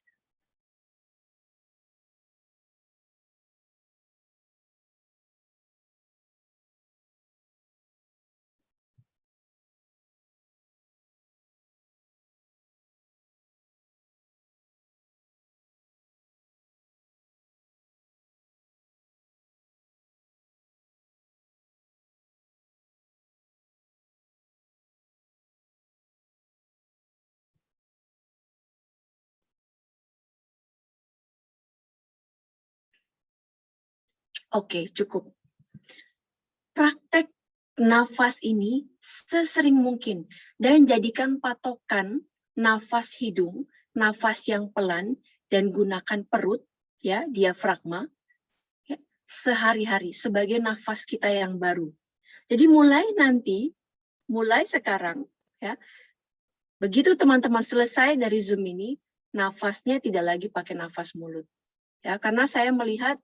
Oke, cukup. Praktek nafas ini sesering mungkin dan jadikan patokan nafas hidung, nafas yang pelan, dan gunakan perut, ya, diafragma, ya, sehari-hari sebagai nafas kita yang baru. Jadi mulai sekarang, ya, begitu teman-teman selesai dari Zoom ini, nafasnya tidak lagi pakai nafas mulut. Ya, karena saya melihat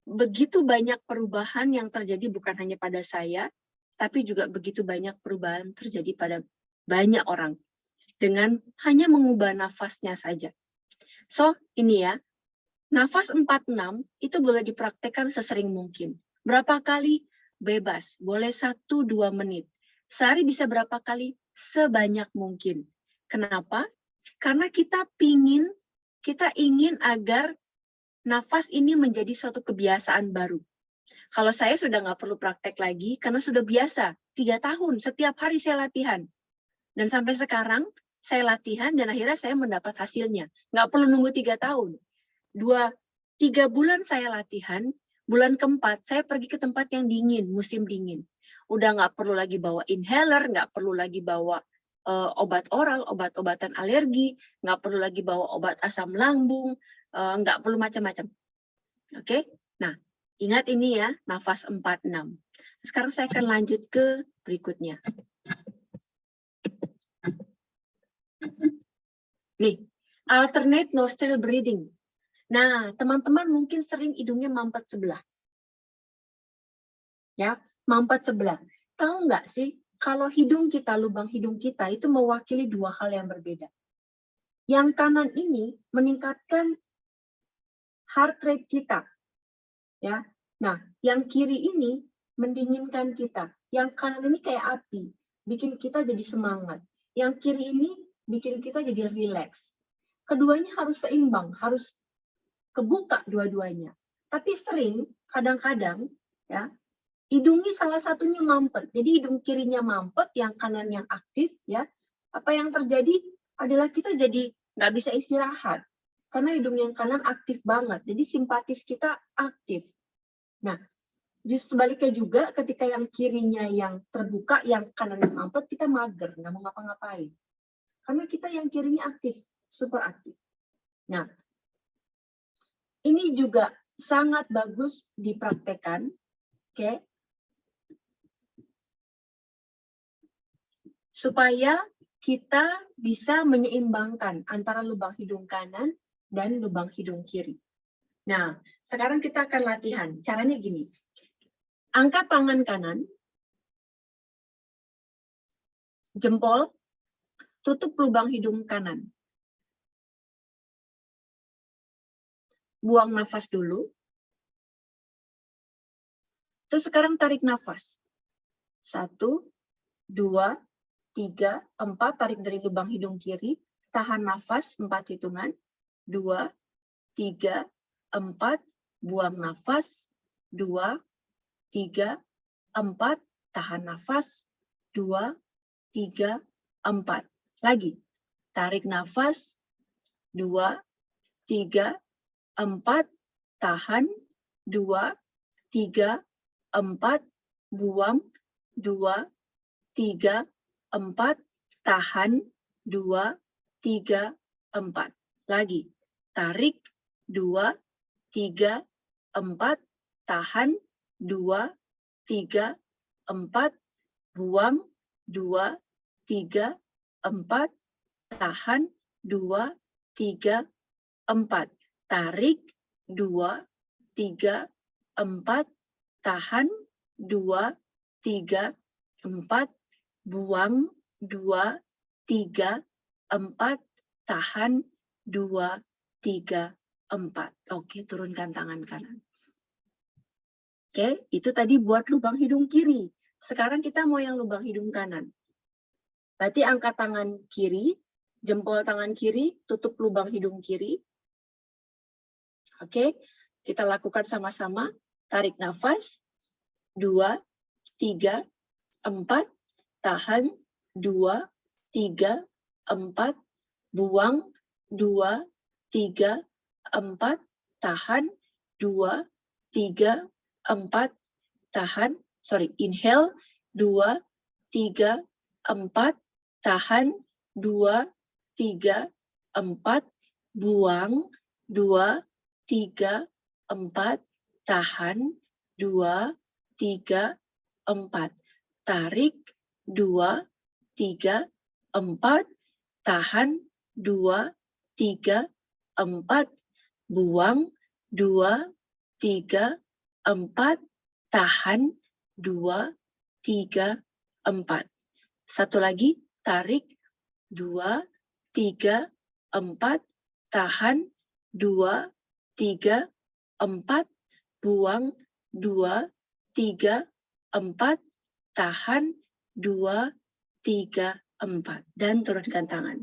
begitu banyak perubahan yang terjadi bukan hanya pada saya, tapi juga begitu banyak perubahan terjadi pada banyak orang dengan hanya mengubah nafasnya saja. So, ini ya, nafas 4-6 itu boleh dipraktekkan sesering mungkin. Berapa kali? Bebas, boleh 1-2 menit. Sehari bisa berapa kali? Sebanyak mungkin. Kenapa? Karena kita ingin agar nafas ini menjadi suatu kebiasaan baru. Kalau saya sudah nggak perlu praktek lagi, karena sudah biasa. 3 tahun, setiap hari saya latihan. Dan sampai sekarang, saya latihan dan akhirnya saya mendapat hasilnya. Nggak perlu nunggu 3 tahun. 2-3 bulan saya latihan, bulan keempat saya pergi ke tempat yang dingin, musim dingin. Udah nggak perlu lagi bawa inhaler, nggak perlu lagi bawa obat oral, obat-obatan alergi, nggak perlu lagi bawa obat asam lambung, nggak perlu macam-macam. Oke? Nah, ingat ini ya, nafas 4-6. Sekarang saya akan lanjut ke berikutnya. Nih, alternate nostril breathing. Nah, teman-teman mungkin sering hidungnya mampet sebelah. Ya, mampet sebelah. Tahu nggak sih, kalau hidung kita, lubang hidung kita itu mewakili 2 hal yang berbeda. Yang kanan ini meningkatkan heart rate kita. Ya. Nah, yang kiri ini mendinginkan kita. Yang kanan ini kayak api, bikin kita jadi semangat. Yang kiri ini bikin kita jadi relax. Keduanya harus seimbang, harus kebuka dua-duanya. Tapi sering, kadang-kadang, ya, hidungnya salah satunya mampet. Jadi hidung kirinya mampet, yang kanan yang aktif, ya. Apa yang terjadi adalah kita jadi nggak bisa istirahat. Karena hidung yang kanan aktif banget. Jadi simpatis kita aktif. Nah, justru sebaliknya juga ketika yang kirinya yang terbuka, yang kanan yang mampet, kita mager, nggak mau ngapa-ngapain. Karena kita yang kirinya aktif, super aktif. Nah, ini juga sangat bagus dipraktekkan, oke? Supaya kita bisa menyeimbangkan antara lubang hidung kanan dan lubang hidung kiri. Nah, sekarang kita akan latihan. Caranya gini. Angkat tangan kanan, jempol, tutup lubang hidung kanan. Buang nafas dulu. Terus sekarang tarik nafas. 1, 2, 3, 4, tarik dari lubang hidung kiri. Tahan nafas 4 hitungan. 2, 3, 4, buang nafas. 2, 3, 4, tahan nafas. 2, 3, 4. Lagi. Tarik nafas. 2, 3, 4, tahan, 2, 3, 4, buang, 2, 3, 4, tahan, 2, 3, 4. Lagi, tarik, 2, 3, 4, tahan, 2, 3, 4, buang, 2, 3, 4, tahan, 2, 3, 4. Tarik, 2, 3, 4, tahan, 2, 3, 4, buang, 2, 3, 4, tahan, 2, 3, 4. Oke, turunkan tangan kanan. Oke, itu tadi buat lubang hidung kiri. Sekarang kita mau yang lubang hidung kanan. Berarti angkat tangan kiri, jempol tangan kiri, tutup lubang hidung kiri. Oke, kita lakukan sama-sama. Tarik nafas. 2, 3, 4. Tahan. 2, 3, 4. Buang. 2, 3, 4. Tahan. 2, 3, 4, tahan, inhale, 2, 3, 4, tahan, 2, 3, 4, buang, 2, 3, 4, tahan, 2, 3, 4, tarik, 2, 3, 4, tahan, 2, 3, 4, buang, 2, 3, 4, tahan, 2, 3, 4. Satu lagi, tarik, 2, 3, 4, tahan, 2, 3, 4, buang, 2, 3, 4, tahan, 2, 3, 4. Dan turunkan tangan.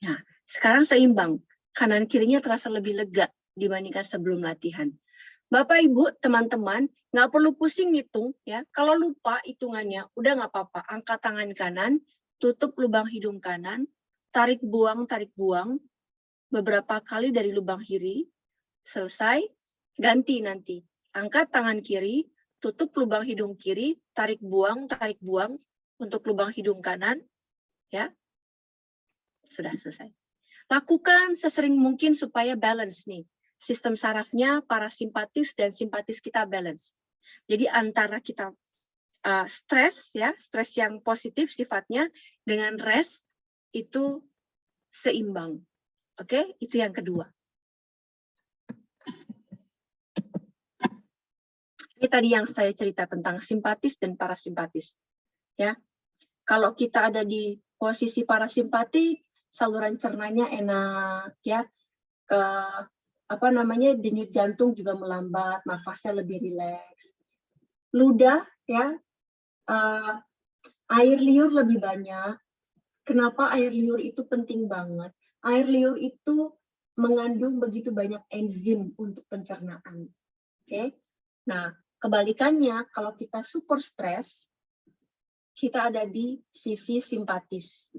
Nah, sekarang seimbang. Kanan kirinya terasa lebih lega dibandingkan sebelum latihan. Bapak, Ibu, teman-teman, nggak perlu pusing ngitung ya. Kalau lupa hitungannya, udah nggak apa-apa. Angkat tangan kanan, tutup lubang hidung kanan, tarik buang, beberapa kali dari lubang kiri. Selesai, ganti nanti. Angkat tangan kiri, tutup lubang hidung kiri, tarik buang untuk lubang hidung kanan. Ya, sudah selesai. Lakukan sesering mungkin supaya balance nih. Sistem sarafnya, parasimpatis dan simpatis kita balance. Jadi antara kita stres yang positif sifatnya dengan rest itu seimbang. Oke, itu yang kedua. Ini tadi yang saya cerita tentang simpatis dan parasimpatis. Ya, kalau kita ada di posisi parasimpatik, saluran cernanya enak, ya, denyut jantung juga melambat, nafasnya lebih rileks. Ludah, ya, air liur lebih banyak. Kenapa air liur itu penting banget? Air liur itu mengandung begitu banyak enzim untuk pencernaan. Oke, nah kebalikannya kalau kita super stres, kita ada di sisi simpatis.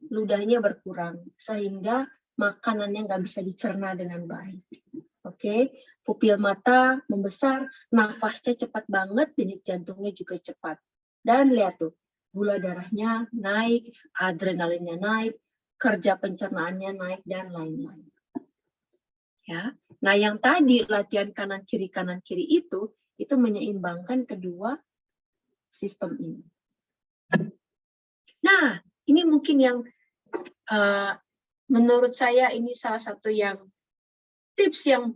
Ludahnya berkurang, sehingga makanannya nggak bisa dicerna dengan baik. Oke, pupil mata membesar, nafasnya cepat banget, denyut jantungnya juga cepat. Dan lihat tuh, gula darahnya naik, adrenalinnya naik, kerja pencernaannya naik, dan lain-lain. Ya, nah yang tadi latihan kanan kiri itu menyeimbangkan kedua sistem ini. Nah, ini mungkin yang menurut saya ini salah satu yang tips yang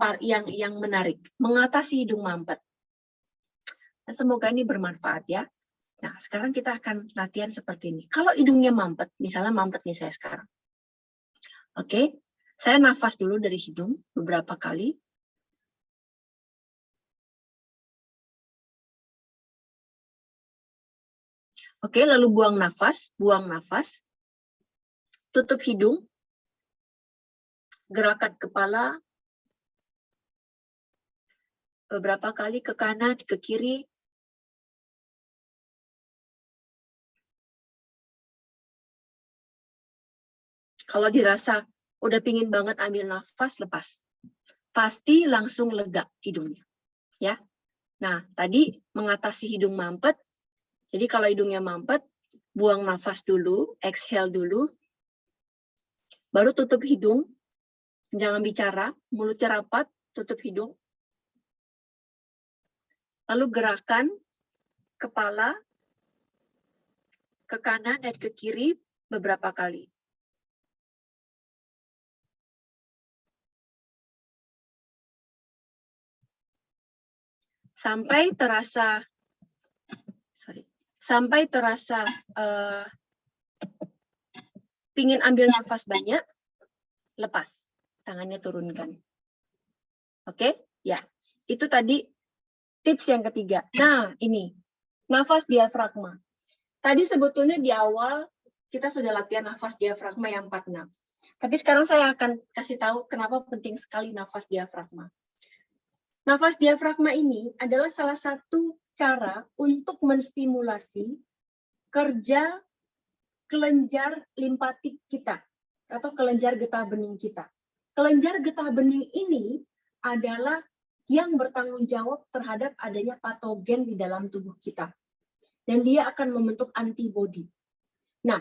menarik, mengatasi hidung mampet. Nah, semoga ini bermanfaat ya. Nah, sekarang kita akan latihan seperti ini. Kalau hidungnya mampet, misalnya mampet nih saya sekarang. Oke, saya nafas dulu dari hidung beberapa kali. Oke, lalu buang nafas. Tutup hidung. Gerakan kepala. Beberapa kali ke kanan, ke kiri. Kalau dirasa udah pingin banget ambil nafas, lepas. Pasti langsung lega hidungnya. Ya. Nah, tadi mengatasi hidung mampet. Jadi kalau hidungnya mampet, buang nafas dulu, exhale dulu. Baru tutup hidung. Jangan bicara, mulutnya rapat, tutup hidung. Lalu gerakan kepala ke kanan dan ke kiri beberapa kali. Sampai terasa pingin ambil nafas banyak, lepas, tangannya turunkan. Oke, ya, itu tadi tips yang ketiga. Nah, ini nafas diafragma. Tadi sebetulnya di awal kita sudah latihan nafas diafragma yang 4-6. Tapi sekarang saya akan kasih tahu kenapa penting sekali nafas diafragma. Nafas diafragma ini adalah salah satu cara untuk menstimulasi kerja kelenjar limpatik kita atau kelenjar getah bening kita. Kelenjar getah bening ini adalah yang bertanggung jawab terhadap adanya patogen di dalam tubuh kita. Dan dia akan membentuk antibodi. Nah,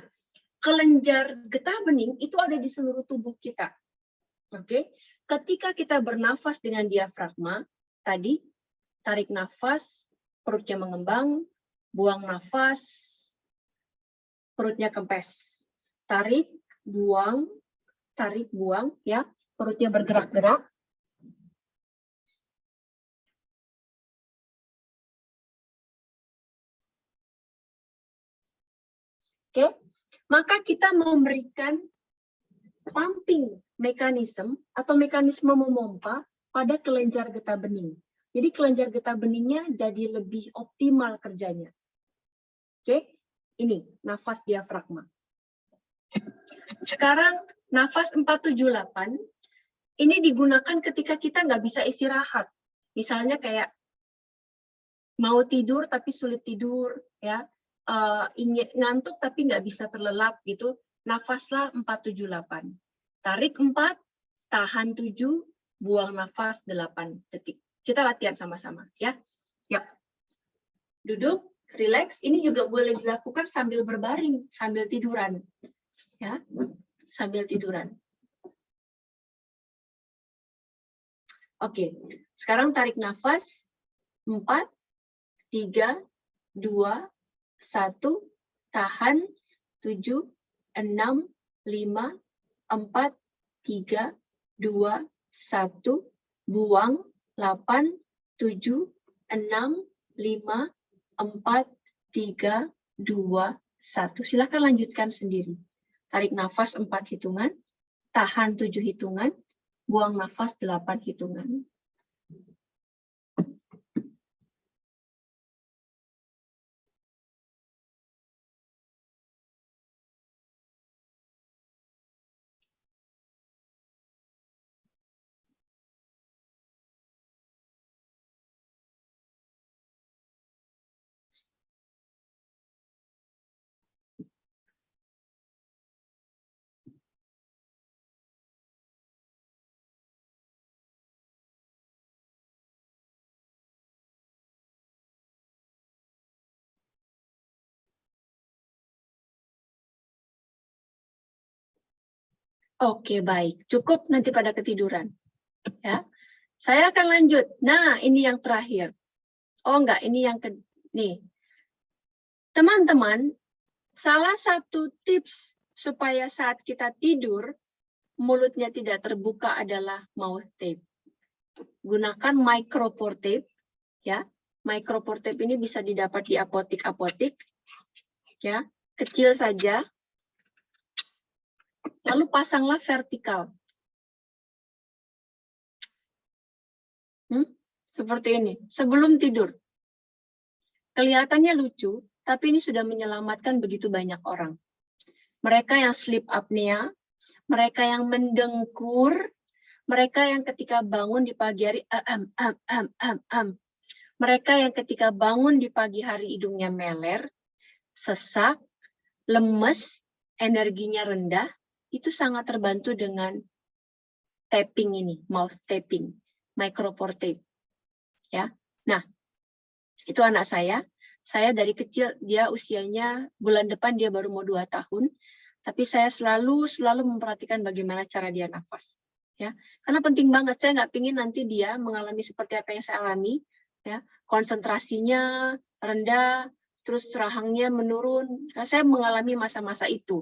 kelenjar getah bening itu ada di seluruh tubuh kita. Oke, ketika kita bernafas dengan diafragma, tadi tarik nafas, perutnya mengembang, buang nafas, perutnya kempes. Tarik, buang, ya, perutnya bergerak-gerak. Oke, maka kita memberikan pumping mekanisme atau mekanisme memompa pada kelenjar getah bening. Jadi kelenjar getah beningnya jadi lebih optimal kerjanya. Oke, ini nafas diafragma. Sekarang nafas 478 ini digunakan ketika kita nggak bisa istirahat. Misalnya kayak mau tidur tapi sulit tidur, ya. Ingin ngantuk tapi nggak bisa terlelap gitu, nafaslah 478. Tarik 4, tahan 7, buang nafas 8 detik. Kita latihan sama-sama ya. Yuk. Duduk, relax. Ini juga boleh dilakukan sambil berbaring, sambil tiduran. Ya, sambil tiduran. Oke, sekarang tarik nafas 4, 3, 2, 1, tahan 7, 6, 5, 4, 3, 2, 1, buang 8, 7, 6, 5, 4, 3, 2, 1. Silakan lanjutkan sendiri. Tarik nafas 4 hitungan, tahan 7 hitungan, buang nafas 8 hitungan. Oke, baik. Cukup nanti pada ketiduran. Ya. Saya akan lanjut. Nah, ini yang terakhir. Oh, enggak, ini yang nih. Teman-teman, salah satu tips supaya saat kita tidur, mulutnya tidak terbuka adalah mouth tape. Gunakan micropore tape. Ya. Micropore tape ini bisa didapat di apotik-apotik. Ya, kecil saja. Lalu pasanglah vertikal. Seperti ini, sebelum tidur. Kelihatannya lucu, tapi ini sudah menyelamatkan begitu banyak orang. Mereka yang sleep apnea, mereka yang mendengkur, mereka yang ketika bangun di pagi hari, mereka yang ketika bangun di pagi hari hidungnya meler, sesak, lemes, energinya rendah, itu sangat terbantu dengan tapping ini, mouth tapping, micropore tape. Ya. Nah, itu anak saya. Saya dari kecil, dia usianya bulan depan dia baru mau 2 tahun, tapi saya selalu memperhatikan bagaimana cara dia nafas. Ya, karena penting banget. Saya nggak pingin nanti dia mengalami seperti apa yang saya alami. Ya, konsentrasinya rendah, terus rahangnya menurun. Karena saya mengalami masa-masa itu.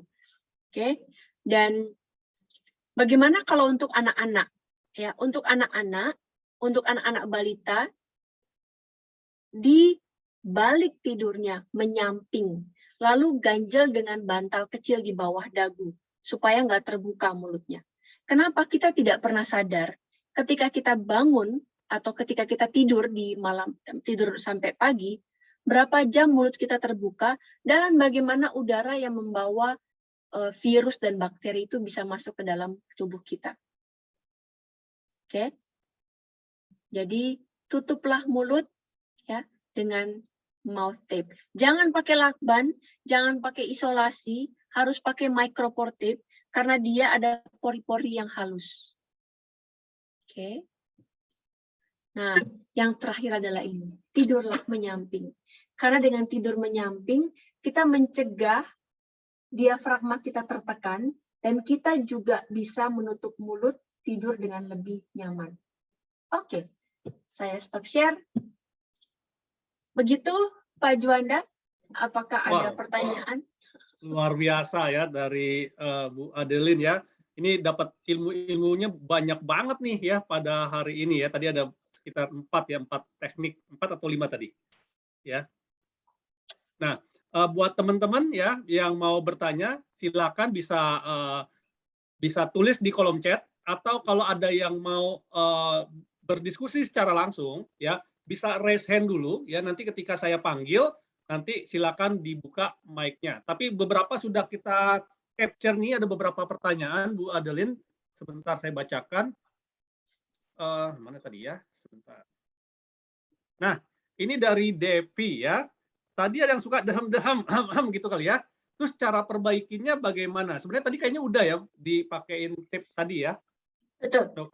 Oke. Dan bagaimana kalau untuk anak-anak? Ya, untuk anak-anak balita di balik tidurnya menyamping, lalu ganjel dengan bantal kecil di bawah dagu supaya nggak terbuka mulutnya. Kenapa kita tidak pernah sadar ketika kita bangun atau ketika kita tidur di malam, tidur sampai pagi, berapa jam mulut kita terbuka dan bagaimana udara yang membawa virus dan bakteri itu bisa masuk ke dalam tubuh kita. Oke. Jadi tutuplah mulut ya dengan mouth tape. Jangan pakai lakban, jangan pakai isolasi, harus pakai micropore tape karena dia ada pori-pori yang halus. Oke. Nah, yang terakhir adalah ini, tidurlah menyamping. Karena dengan tidur menyamping, kita mencegah diafragma kita tertekan, dan kita juga bisa menutup mulut, tidur dengan lebih nyaman. Oke, saya stop share. Begitu, Pak Juanda, apakah ada pertanyaan? Luar biasa ya dari Bu Adeline ya. Ini dapat ilmu-ilmunya banyak banget nih ya pada hari ini ya. Tadi ada sekitar 4 teknik, 4 atau 5 tadi. Ya. Nah, buat teman-teman ya yang mau bertanya, silakan bisa tulis di kolom chat, atau kalau ada yang mau berdiskusi secara langsung ya, bisa raise hand dulu ya. Nanti ketika saya panggil, nanti silakan dibuka mic-nya. Tapi beberapa sudah kita capture nih, ada beberapa pertanyaan Bu Adeline. Sebentar saya bacakan. Mana tadi ya? Sebentar. Nah, ini dari Devi ya. Tadi ada yang suka deham-deham, gitu kali ya. Terus cara perbaikinya bagaimana? Sebenarnya tadi kayaknya udah ya dipakein tip tadi ya. Betul.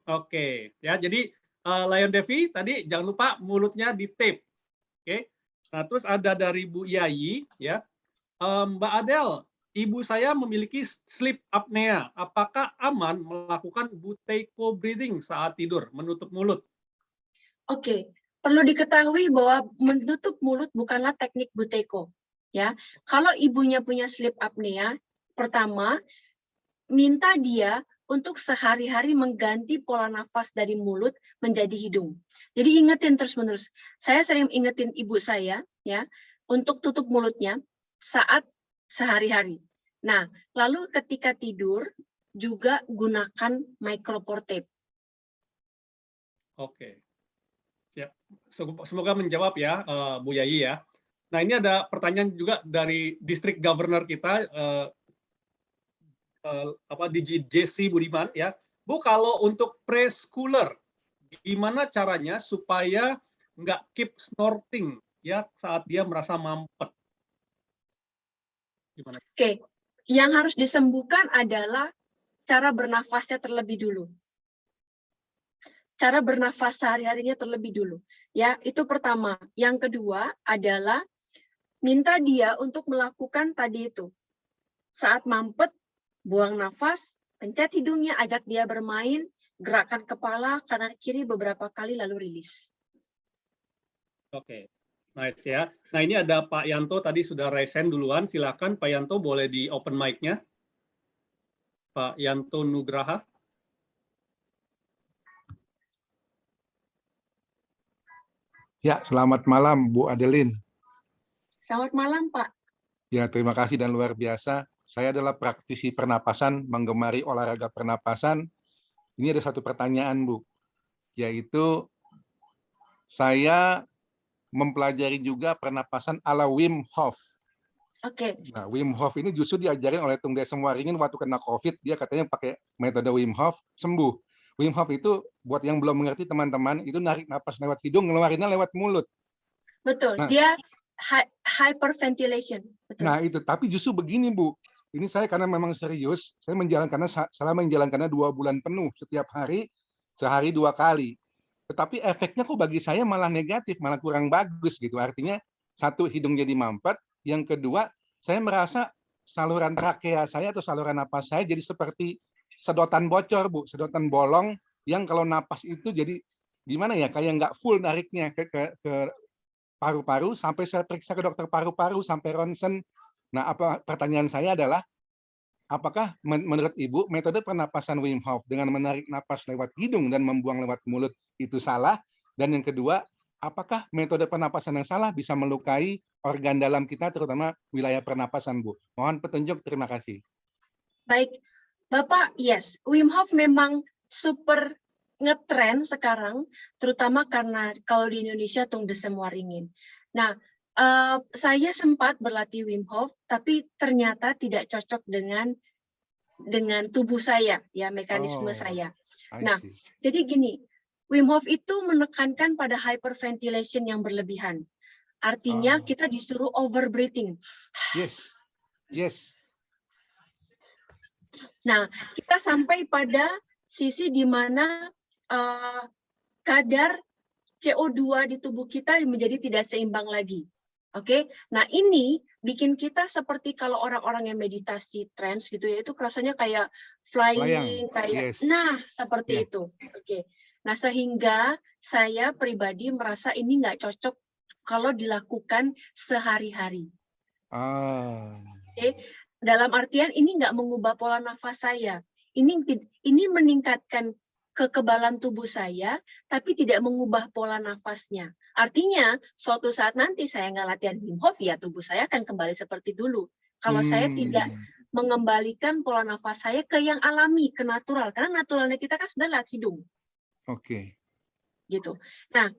Oke, ya. Jadi Lion Devi tadi jangan lupa mulutnya di tape. Oke. Nah, terus ada dari Bu Yayi ya. Mbak Adel, ibu saya memiliki sleep apnea. Apakah aman melakukan buteyko breathing saat tidur, menutup mulut? Oke, perlu diketahui bahwa menutup mulut bukanlah teknik buteyko. Ya, kalau ibunya punya sleep apnea, pertama minta dia untuk sehari-hari mengganti pola nafas dari mulut menjadi hidung. Jadi ingetin terus-menerus. Saya sering ingetin ibu saya ya untuk tutup mulutnya saat sehari-hari. Nah, lalu ketika tidur juga gunakan micropore tape. Oke. Siap. Semoga menjawab ya Bu Yayi ya. Nah, ini ada pertanyaan juga dari District Governor kita JC Budiman ya. Bu, kalau untuk preschooler gimana caranya supaya nggak keep snorting ya saat dia merasa mampet? Gimana? Oke, yang harus disembuhkan adalah cara bernafasnya terlebih dulu. Cara bernafas sehari-harinya terlebih dulu. Ya, itu pertama. Yang kedua adalah minta dia untuk melakukan tadi itu. Saat mampet, buang nafas, pencet hidungnya, ajak dia bermain, gerakan kepala kanan kiri beberapa kali lalu rilis. Oke, nice ya. Nah, ini ada Pak Yanto tadi sudah raise hand duluan. Silakan Pak Yanto, boleh di open mic-nya. Pak Yanto Nugraha. Ya, selamat malam Bu Adeline. Selamat malam Pak. Ya, terima kasih dan luar biasa. Saya adalah praktisi pernapasan, menggemari olahraga pernapasan. Ini ada satu pertanyaan, Bu. Yaitu, saya mempelajari juga pernapasan ala Wim Hof. Oke. Nah, Wim Hof ini justru diajarin oleh Tung Desem Waringin waktu kena COVID. Dia katanya pakai metode Wim Hof, sembuh. Wim Hof itu, buat yang belum mengerti teman-teman, itu narik napas lewat hidung, ngeluarinnya lewat mulut. Betul, Nah, dia hyperventilation. Betul. Nah itu, tapi justru begini Bu, ini saya karena memang serius, saya selama menjalankannya 2 bulan penuh, setiap hari, sehari 2 kali. Tetapi efeknya kok bagi saya malah negatif, malah kurang bagus gitu. Artinya, satu, hidung jadi mampet, yang kedua, saya merasa saluran trakea saya atau saluran napas saya jadi seperti sedotan bocor Bu, sedotan bolong yang kalau napas itu jadi gimana ya, kayak nggak full nariknya ke paru-paru, sampai saya periksa ke dokter paru-paru sampai ronsen. Nah, pertanyaan saya adalah, apakah menurut Ibu metode pernapasan Wim Hof dengan menarik napas lewat hidung dan membuang lewat mulut itu salah? Dan yang kedua, apakah metode pernapasan yang salah bisa melukai organ dalam kita, terutama wilayah pernapasan, Bu? Mohon petunjuk, terima kasih. Baik, Bapak, yes, Wim Hof memang super ngetren sekarang, terutama karena kalau di Indonesia Tung Desem Waringin. Nah, saya sempat berlatih Wim Hof, tapi ternyata tidak cocok dengan tubuh saya, ya mekanisme saya. Nah, jadi gini, Wim Hof itu menekankan pada hyperventilation yang berlebihan. Artinya kita disuruh over breathing. Yes, yes. Nah, kita sampai pada sisi di mana kadar CO2 di tubuh kita menjadi tidak seimbang lagi. Oke, nah ini bikin kita seperti kalau orang-orang yang meditasi trance gitu ya, itu rasanya kayak flying, kayak Yes. nah seperti Yeah. itu. Oke, nah sehingga saya pribadi merasa ini nggak cocok kalau dilakukan sehari-hari. Ah. Oke, dalam artian ini nggak mengubah pola nafas saya. Ini meningkatkan kekebalan tubuh saya, tapi tidak mengubah pola nafasnya. Artinya, suatu saat nanti saya nggak latihan Wim Hof, ya tubuh saya akan kembali seperti dulu. Kalau saya tidak mengembalikan pola nafas saya ke yang alami, ke natural. Karena naturalnya kita kan sudah lewat hidung. Oke. Gitu. Nah,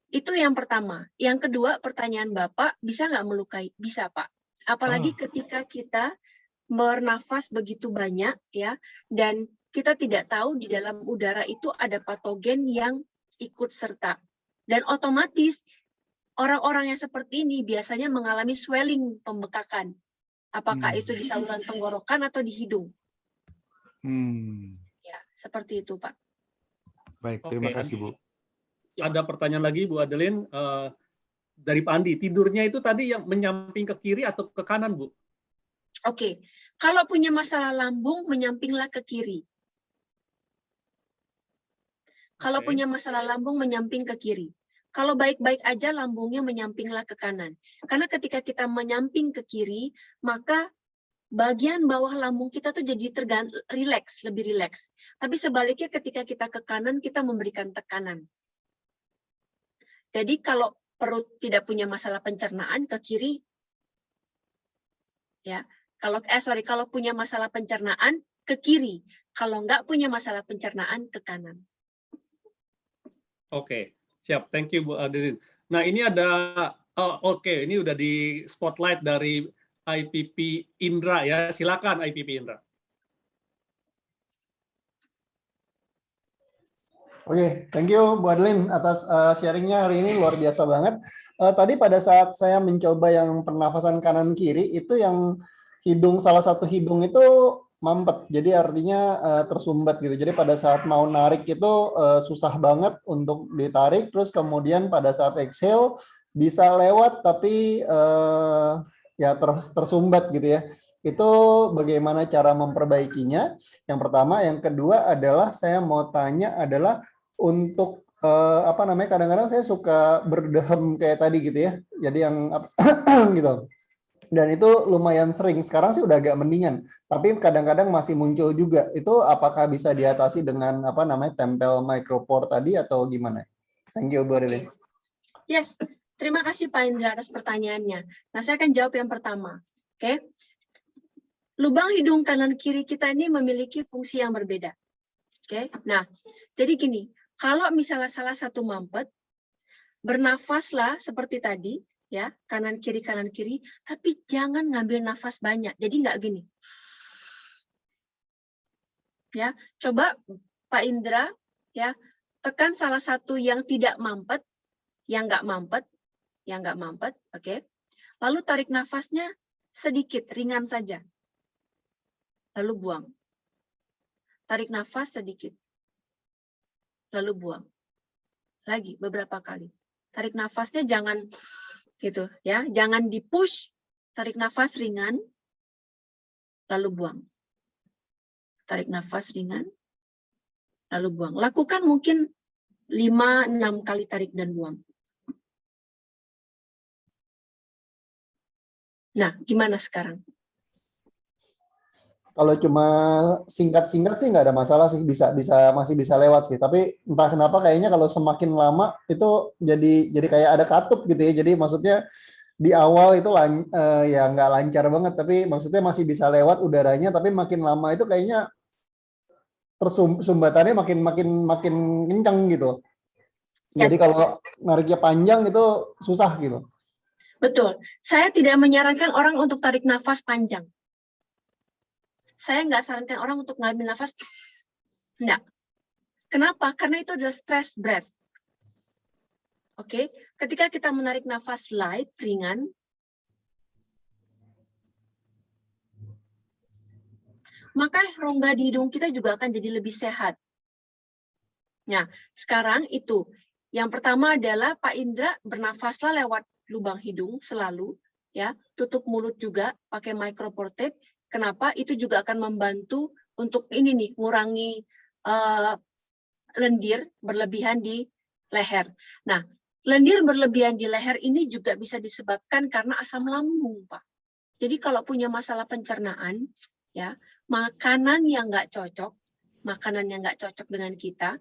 itu yang pertama. Yang kedua, pertanyaan Bapak, bisa nggak melukai? Bisa, Pak. Apalagi ketika kita bernafas begitu banyak, ya, dan kita tidak tahu di dalam udara itu ada patogen yang ikut serta. Dan otomatis orang-orang yang seperti ini biasanya mengalami swelling, pembekakan. Apakah itu di saluran tenggorokan atau di hidung? Ya, seperti itu, Pak. Baik, terima Oke, kasih, Bu. Ada pertanyaan lagi, Bu Adeline, dari Pak Andi. Tidurnya itu tadi yang menyamping ke kiri atau ke kanan, Bu? Oke, kalau punya masalah lambung, menyampinglah ke kiri. Kalau punya masalah lambung, menyamping ke kiri. Kalau baik-baik aja, lambungnya menyampinglah ke kanan. Karena ketika kita menyamping ke kiri, maka bagian bawah lambung kita tuh jadi rileks, lebih rileks. Tapi sebaliknya ketika kita ke kanan, kita memberikan tekanan. Jadi kalau perut tidak punya masalah pencernaan, ke kiri. Ya, kalau punya masalah pencernaan, ke kiri. Kalau nggak punya masalah pencernaan, ke kanan. Oke, siap. Thank you, Bu Adeline. Nah, ini ada, ini udah di spotlight dari IPP Indra ya. Silakan IPP Indra. Oke, thank you Bu Adeline atas sharingnya hari ini, luar biasa banget. Tadi pada saat saya mencoba yang pernafasan kanan kiri, itu yang salah satu hidung itu mampet, jadi artinya tersumbat gitu. Jadi pada saat mau narik itu susah banget untuk ditarik, terus kemudian pada saat exhale bisa lewat tapi ya tersumbat gitu ya. Itu bagaimana cara memperbaikinya? Yang pertama, yang kedua adalah saya mau tanya adalah untuk kadang-kadang saya suka berdehem kayak tadi gitu ya. Jadi yang gitu. Dan itu lumayan sering. Sekarang sih udah agak mendingan, tapi kadang-kadang masih muncul juga. Itu apakah bisa diatasi dengan tempel micropore tadi atau gimana? Thank you, Bu Adeline. Yes, terima kasih Pak Indra atas pertanyaannya. Nah, saya akan jawab yang pertama. Oke. Lubang hidung kanan kiri kita ini memiliki fungsi yang berbeda. Oke. Nah, jadi gini, kalau misalnya salah satu mampet, bernafaslah seperti tadi, ya, kanan kiri, tapi jangan ngambil nafas banyak. Jadi nggak gini. Ya, coba Pak Indra, ya, tekan salah satu yang tidak mampet, yang nggak mampet, oke. Lalu tarik nafasnya sedikit, ringan saja. Lalu buang. Tarik nafas sedikit. Lalu buang. Lagi beberapa kali. Tarik nafasnya jangan gitu ya, jangan di-push, tarik nafas ringan, lalu buang. Tarik nafas ringan, lalu buang. Lakukan mungkin 5-6 kali tarik dan buang. Nah, gimana sekarang? Kalau cuma singkat-singkat sih nggak ada masalah sih, masih bisa lewat sih. Tapi entah kenapa kayaknya kalau semakin lama itu jadi kayak ada katup gitu ya. Jadi maksudnya di awal itu ya nggak lancar banget, tapi maksudnya masih bisa lewat udaranya. Tapi makin lama itu kayaknya sumbatannya makin kencang gitu. Jadi kalau nariknya panjang itu susah gitu. Betul. Saya tidak menyarankan orang untuk tarik nafas panjang. Saya nggak sarankan orang untuk ngambil nafas. Enggak. Kenapa? Karena itu adalah stress breath. Oke. Ketika kita menarik nafas light, ringan, maka rongga di hidung kita juga akan jadi lebih sehat. Nah, sekarang itu Yang pertama adalah Pak Indra bernafaslah lewat lubang hidung selalu, ya. Tutup mulut juga pakai micropore. Kenapa? Itu juga akan membantu untuk ini nih, ngurangi lendir berlebihan di leher. Nah, lendir berlebihan di leher ini juga bisa disebabkan karena asam lambung, Pak. Jadi kalau punya masalah pencernaan, ya, makanan yang nggak cocok dengan kita,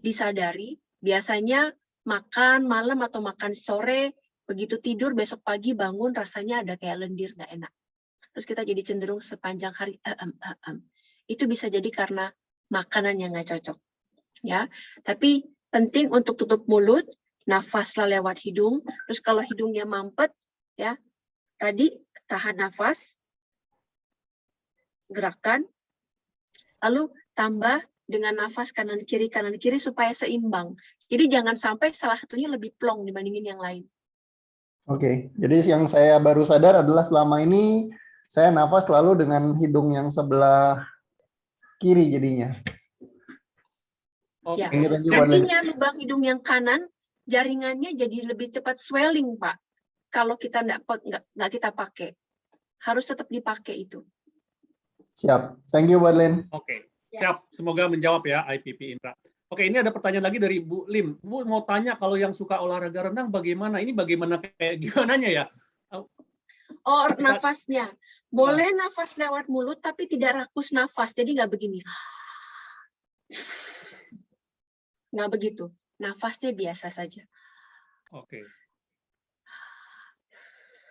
disadari, biasanya makan malam atau makan sore, begitu tidur besok pagi bangun rasanya ada kayak lendir nggak enak. Terus kita jadi cenderung sepanjang hari itu bisa jadi karena makanan yang nggak cocok, ya. Tapi penting untuk tutup mulut, nafaslah lewat hidung. Terus kalau hidungnya mampet, ya, tadi tahan nafas, gerakan, lalu tambah dengan nafas kanan kiri supaya seimbang. Jadi jangan sampai salah satunya lebih plong dibandingin yang lain. Oke, jadi yang saya baru sadar adalah selama ini saya nafas selalu dengan hidung yang sebelah kiri jadinya. Ya. Thank you, Bu Adlen. Nantinya lubang hidung yang kanan jaringannya jadi lebih cepat swelling, Pak. Kalau kita nggak kita pakai, harus tetap dipakai itu. Siap. Thank you, Bu Adlen. Oke, siap. Semoga menjawab ya IPP Indra. Oke, ini ada pertanyaan lagi dari Bu Lim. Bu mau tanya kalau yang suka olahraga renang bagaimana? Ini bagaimana kayak gimananya ya? Oh, nafasnya. Boleh nafas lewat mulut, tapi tidak rakus nafas. Jadi nggak begini. Nggak begitu. Nafasnya biasa saja. Oke.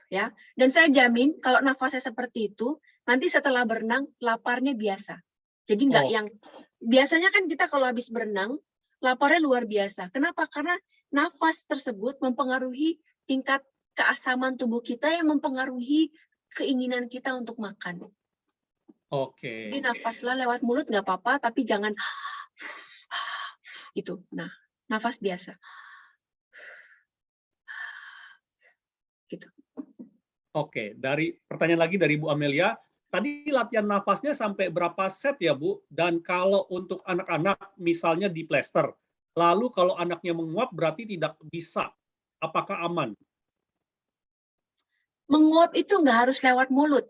Ya, dan saya jamin kalau nafasnya seperti itu, nanti setelah berenang laparnya biasa. Jadi nggak yang biasanya kan kita kalau habis berenang laparnya luar biasa. Kenapa? Karena nafas tersebut mempengaruhi tingkat keasaman tubuh kita yang mempengaruhi keinginan kita untuk makan. Oke. Jadi nafaslah lewat mulut nggak apa-apa, tapi jangan gitu. Nah, nafas biasa. Gitu. Oke, dari pertanyaan lagi dari Bu Amelia. Tadi latihan nafasnya sampai berapa set ya, Bu? Dan kalau untuk anak-anak misalnya di plester, lalu kalau anaknya menguap berarti tidak bisa. Apakah aman? Menguap itu nggak harus lewat mulut.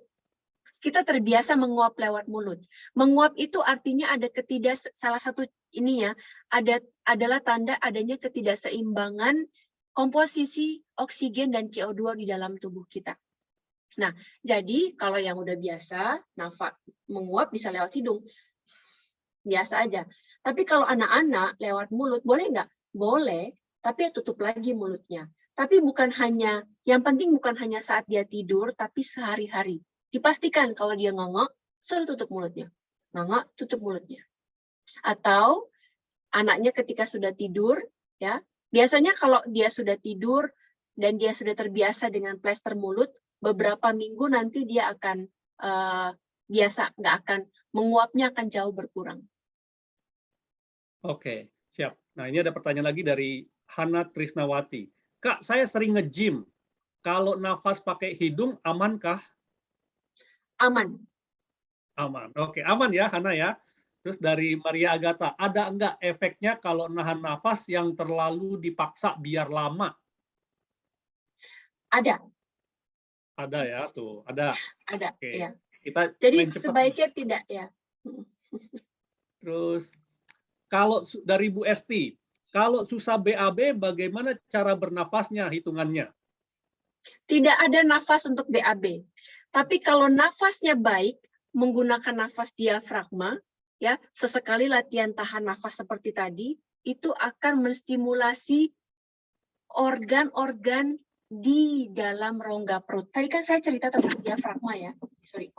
Kita terbiasa menguap lewat mulut. Menguap itu artinya ada salah satu ini ya, adalah tanda adanya ketidakseimbangan komposisi oksigen dan CO2 di dalam tubuh kita. Nah, jadi kalau yang udah biasa, nafas menguap bisa lewat hidung. Biasa aja. Tapi kalau anak-anak lewat mulut, boleh nggak? Boleh, tapi tutup lagi mulutnya. Tapi bukan hanya, yang penting bukan hanya saat dia tidur, tapi sehari-hari. Dipastikan kalau dia ngongok, suruh tutup mulutnya. Ngongok, tutup mulutnya. Atau anaknya ketika sudah tidur, ya, biasanya kalau dia sudah tidur dan dia sudah terbiasa dengan plester mulut, beberapa minggu nanti dia akan biasa, nggak akan menguapnya akan jauh berkurang. Oke, siap. Nah, ini ada pertanyaan lagi dari Hana Trisnawati. Kak, saya sering nge-gym. Kalau nafas pakai hidung, amankah? Aman. Aman. Oke, aman ya, Hana ya. Terus dari Maria Agatha, ada enggak efeknya kalau nahan nafas yang terlalu dipaksa biar lama? Ada. Ada ya, tuh. Ada. Ada, Oke. ya. Kita Jadi main cepat. sebaiknya tidak, ya. Terus, kalau dari Bu Esti, kalau susah BAB, bagaimana cara bernafasnya, hitungannya? Tidak ada nafas untuk BAB. Tapi kalau nafasnya baik, menggunakan nafas diafragma, ya, sesekali latihan tahan nafas seperti tadi, itu akan menstimulasi organ-organ di dalam rongga perut. Tadi kan saya cerita tentang diafragma ya, sorry,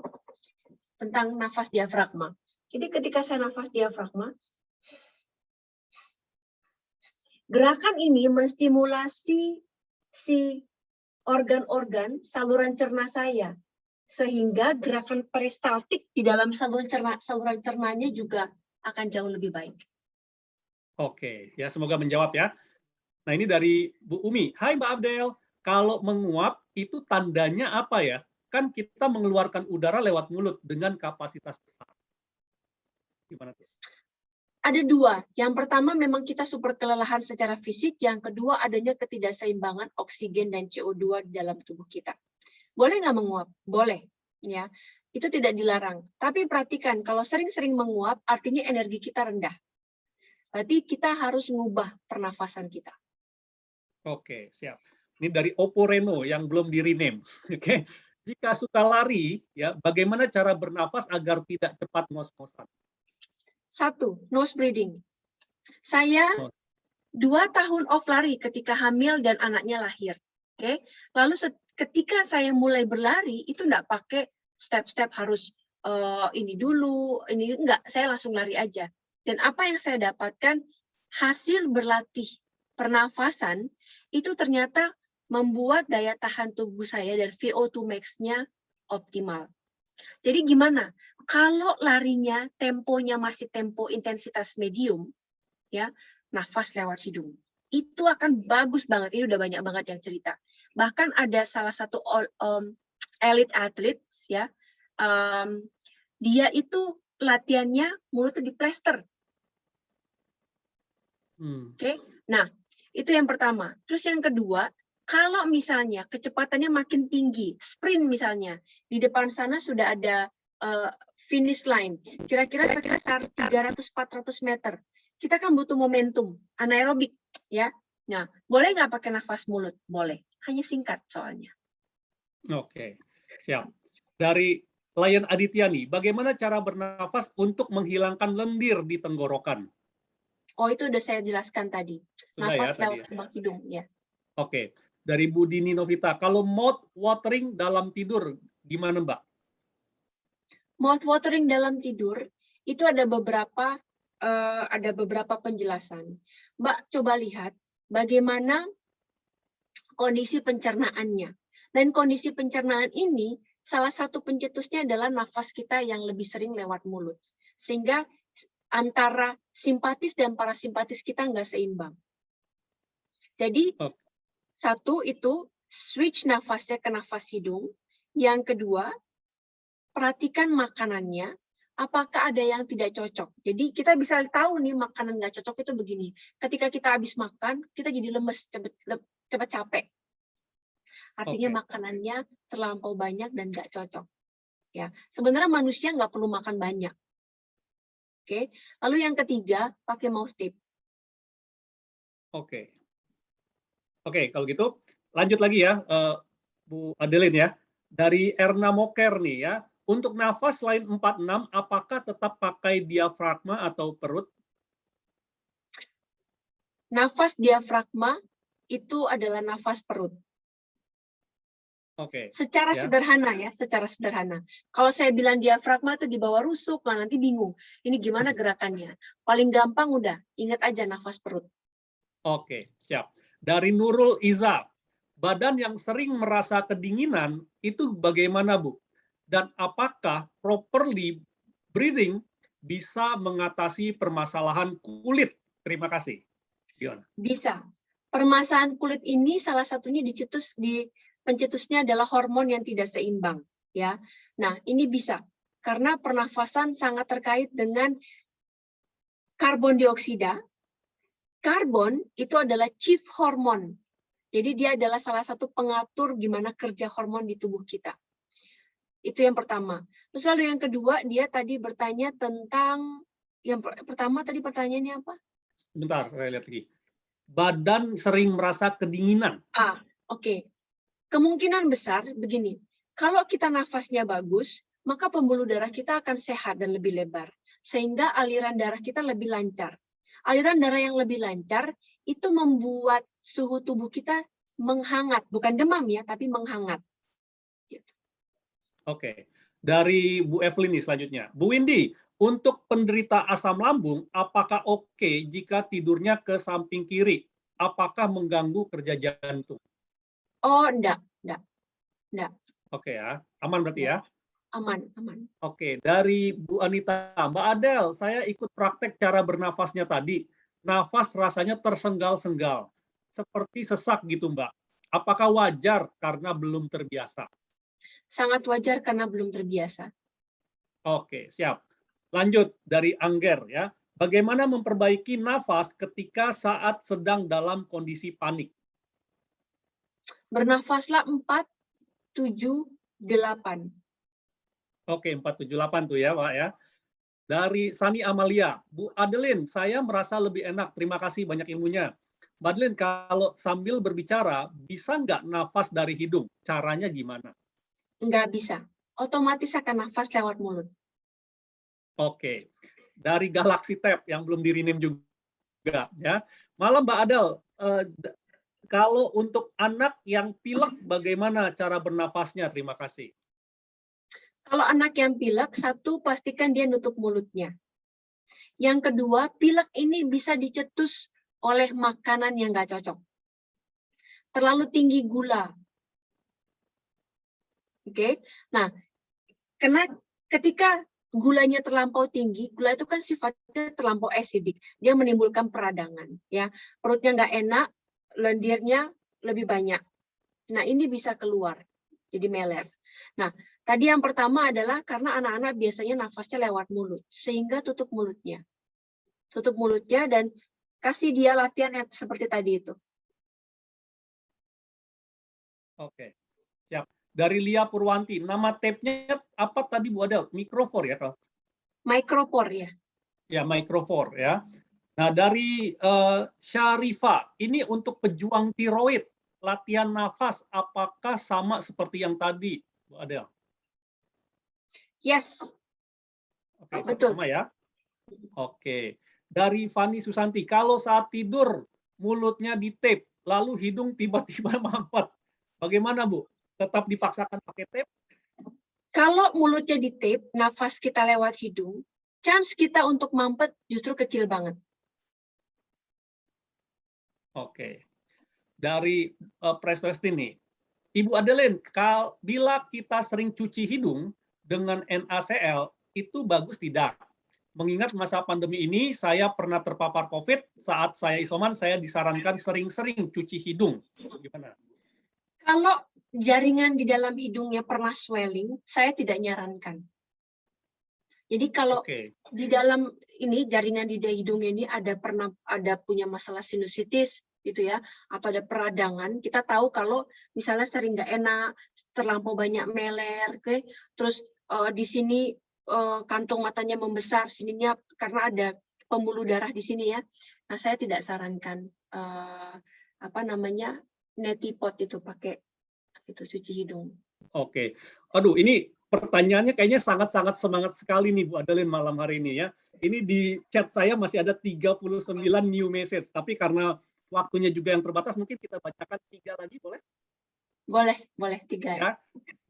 tentang nafas diafragma. Jadi ketika saya nafas diafragma, gerakan ini menstimulasi si organ-organ saluran cerna saya, sehingga gerakan peristaltik di dalam saluran cernanya juga akan jauh lebih baik. Oke, ya semoga menjawab ya. Nah ini dari Bu Umi. Hai Mbak Abdel, kalau menguap itu tandanya apa ya? Kan kita mengeluarkan udara lewat mulut dengan kapasitas besar. Gimana tuh? Ada dua. Yang pertama memang kita super kelelahan secara fisik. Yang kedua adanya ketidakseimbangan oksigen dan CO2 di dalam tubuh kita. Boleh nggak menguap? Boleh. Ya, itu tidak dilarang. Tapi perhatikan, kalau sering-sering menguap, artinya energi kita rendah. Berarti kita harus mengubah pernafasan kita. Oke, siap. Ini dari Oppo Reno yang belum di-rename. Oke. Jika suka lari, ya, bagaimana cara bernafas agar tidak cepat ngos-ngosan? 1. Nose breathing. Saya 2 tahun off lari ketika hamil dan anaknya lahir. Oke. Lalu ketika saya mulai berlari, itu enggak pakai step-step harus ini dulu, ini enggak. Saya langsung lari aja. Dan apa yang saya dapatkan, hasil berlatih pernafasan, itu ternyata membuat daya tahan tubuh saya dan VO2 max-nya optimal. Jadi gimana? Kalau larinya temponya masih tempo intensitas medium, ya, nafas lewat hidung. Itu akan bagus banget. Ini udah banyak banget yang cerita. Bahkan ada salah satu elite atlet, ya, dia itu latihannya mulutnya diplester. Oke. Nah, itu yang pertama. Terus yang kedua, kalau misalnya kecepatannya makin tinggi, sprint misalnya, di depan sana sudah ada finish line, kira-kira sekitar 300-400 meter. Kita kan butuh momentum, anaerobik, ya. Nah, boleh nggak pakai nafas mulut? Boleh, hanya singkat soalnya. Oke, siap. Dari Lion Adityani, bagaimana cara bernafas untuk menghilangkan lendir di tenggorokan? Oh, itu udah saya jelaskan tadi. Sudah Nafas ya, lewat tadi. lubang hidung, ya. Oke, dari Bu Dini Novita, kalau mouth watering dalam tidur, gimana Mbak? Mouth watering dalam tidur itu ada beberapa penjelasan. Mbak coba lihat bagaimana kondisi pencernaannya. Dan kondisi pencernaan ini salah satu pencetusnya adalah nafas kita yang lebih sering lewat mulut. Sehingga antara simpatis dan parasimpatis kita nggak seimbang. Jadi satu itu switch nafasnya ke nafas hidung. Yang kedua, perhatikan makanannya, apakah ada yang tidak cocok. Jadi kita bisa tahu nih makanan nggak cocok itu begini. Ketika kita habis makan, kita jadi lemes, cepat capek. Artinya makanannya terlampau banyak dan nggak cocok. Ya, sebenarnya manusia nggak perlu makan banyak. Oke. Lalu yang ketiga, pakai mouth tape. Oke. Oke, kalau gitu lanjut lagi ya, Bu Adeline ya. Dari Erna Moker nih ya. Untuk nafas selain 4-6, apakah tetap pakai diafragma atau perut? Nafas diafragma itu adalah nafas perut. Oke. Secara sederhana ya, secara sederhana. Kalau saya bilang diafragma itu di bawah rusuk, nanti bingung. Ini gimana gerakannya? Paling gampang udah, ingat aja nafas perut. Oke, siap. Dari Nurul Iza, badan yang sering merasa kedinginan itu bagaimana Bu? Dan apakah properly breathing bisa mengatasi permasalahan kulit? Terima kasih. Gimana? Bisa. Permasalahan kulit ini salah satunya pencetusnya adalah hormon yang tidak seimbang, ya. Nah, ini bisa karena pernafasan sangat terkait dengan karbon dioksida. Karbon itu adalah chief hormon. Jadi dia adalah salah satu pengatur gimana kerja hormon di tubuh kita. Itu yang pertama. Terus lalu yang kedua, dia tadi bertanya tentang yang pertama tadi pertanyaannya apa? Bentar, saya lihat lagi. Badan sering merasa kedinginan. Oke. Kemungkinan besar begini, kalau kita nafasnya bagus, maka pembuluh darah kita akan sehat dan lebih lebar. Sehingga aliran darah kita lebih lancar. Aliran darah yang lebih lancar itu membuat suhu tubuh kita menghangat. Bukan demam ya, tapi menghangat. Gitu. Oke. Dari Bu Evelyn nih selanjutnya. Bu Windy, untuk penderita asam lambung, apakah oke jika tidurnya ke samping kiri? Apakah mengganggu kerja jantung? Oh, enggak. Oke ya, aman berarti ya? Aman. Oke, dari Bu Anita, Mbak Adel, saya ikut praktek cara bernafasnya tadi. Nafas rasanya tersenggal-senggal, seperti sesak gitu Mbak. Apakah wajar karena belum terbiasa? Sangat wajar karena belum terbiasa. Oke, siap. Lanjut dari Angger ya. Bagaimana memperbaiki nafas ketika saat sedang dalam kondisi panik? Bernafaslah 4, 7, 8. Oke, 478 tuh ya, Pak ya. Dari Sani Amalia, Bu Adeline, saya merasa lebih enak. Terima kasih banyak ilmunya. Mbak Adeline, kalau sambil berbicara, bisa nggak nafas dari hidung? Caranya gimana? Nggak bisa. Otomatis akan nafas lewat mulut. Oke. Dari Galaxy Tab yang belum di-rename juga ya. Malam Mbak Adel, kalau untuk anak yang pilek bagaimana cara bernafasnya? Terima kasih. Kalau anak yang pilek, satu, pastikan dia nutup mulutnya. Yang kedua, pilek ini bisa dicetus oleh makanan yang nggak cocok. Terlalu tinggi gula. Oke, nah, karena ketika gulanya terlampau tinggi, gula itu kan sifatnya terlampau asidik, dia menimbulkan peradangan, ya, perutnya nggak enak, lendirnya lebih banyak. Nah, ini bisa keluar, jadi meler. Nah, tadi yang pertama adalah karena anak-anak biasanya nafasnya lewat mulut, sehingga tutup mulutnya. Tutup mulutnya dan kasih dia latihan yang seperti tadi itu. Oke, siap. Dari Lia Purwanti, nama tape-nya apa tadi Bu Adel? Microfor ya? Micropor ya. Ya, Microfor ya. Nah, dari Syarifa, ini untuk pejuang tiroid, latihan nafas apakah sama seperti yang tadi, Bu Adel? Yes. Oke, betul. sama ya. Oke. Dari Fani Susanti, kalau saat tidur mulutnya di tape, lalu hidung tiba-tiba mampet, bagaimana Bu? Tetap dipaksakan pakai tape? Kalau mulutnya di tape, nafas kita lewat hidung, chance kita untuk mampet justru kecil banget. Oke. Dari Preswestin nih, Ibu Adeline, bila kita sering cuci hidung dengan NaCl, itu bagus tidak? Mengingat masa pandemi ini, saya pernah terpapar COVID, saat saya isoman, saya disarankan sering-sering cuci hidung. Gimana? Kalau jaringan di dalam hidungnya pernah swelling, saya tidak nyarankan. Jadi kalau di dalam ini jaringan di hidung ini ada punya masalah sinusitis gitu ya, atau ada peradangan, kita tahu kalau misalnya sering nggak enak, terlampau banyak meler, terus di sini kantung matanya membesar, sininya karena ada pembuluh darah di sini ya. Nah, saya tidak sarankan neti pot itu pakai itu cuci hidung. Oke. Aduh, ini pertanyaannya kayaknya sangat-sangat semangat sekali nih Bu Adeline malam hari ini ya. Ini di chat saya masih ada 39 new message, tapi karena waktunya juga yang terbatas, mungkin kita bacakan 3 lagi, boleh? Boleh 3 ya.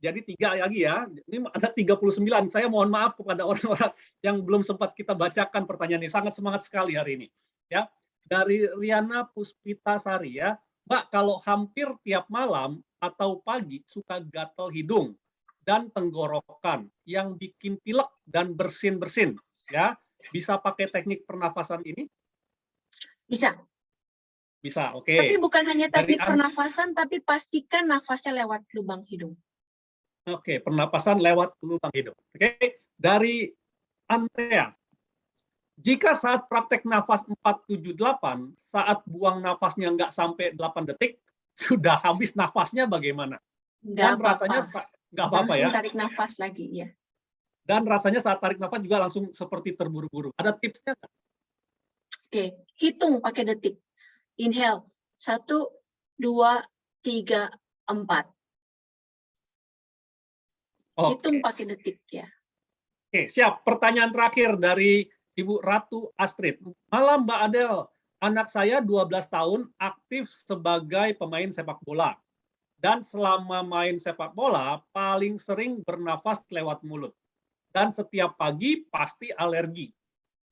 Jadi 3 lagi ya. Ini ada 39. Saya mohon maaf kepada orang-orang yang belum sempat kita bacakan pertanyaannya. Sangat semangat sekali hari ini. Ya. Dari Riana Puspitasari ya. Mbak, kalau hampir tiap malam atau pagi suka gatal hidung dan tenggorokan yang bikin pilek dan bersin-bersin, ya, bisa pakai teknik pernafasan ini? Bisa. Bisa, oke. Tapi bukan hanya teknik pernafasan, tapi pastikan nafasnya lewat lubang hidung. Oke, pernapasan lewat lubang hidung. Oke, dari Andrea. Jika saat praktek nafas 478, saat buang nafasnya nggak sampai 8 detik, sudah habis nafasnya bagaimana? Dan rasanya nggak apa-apa ya. Langsung tarik nafas lagi, ya. Dan rasanya saat tarik nafas juga langsung seperti terburu-buru. Ada tipsnya nggak? Oke, hitung pakai detik. Inhale, 1, 2, 3, 4. Hitung pakai detik ya. Oke, siap. Pertanyaan terakhir dari Ibu Ratu Astrid. Malam Mbak Adel, anak saya 12 tahun aktif sebagai pemain sepak bola. Dan selama main sepak bola, paling sering bernafas lewat mulut. Dan setiap pagi pasti alergi.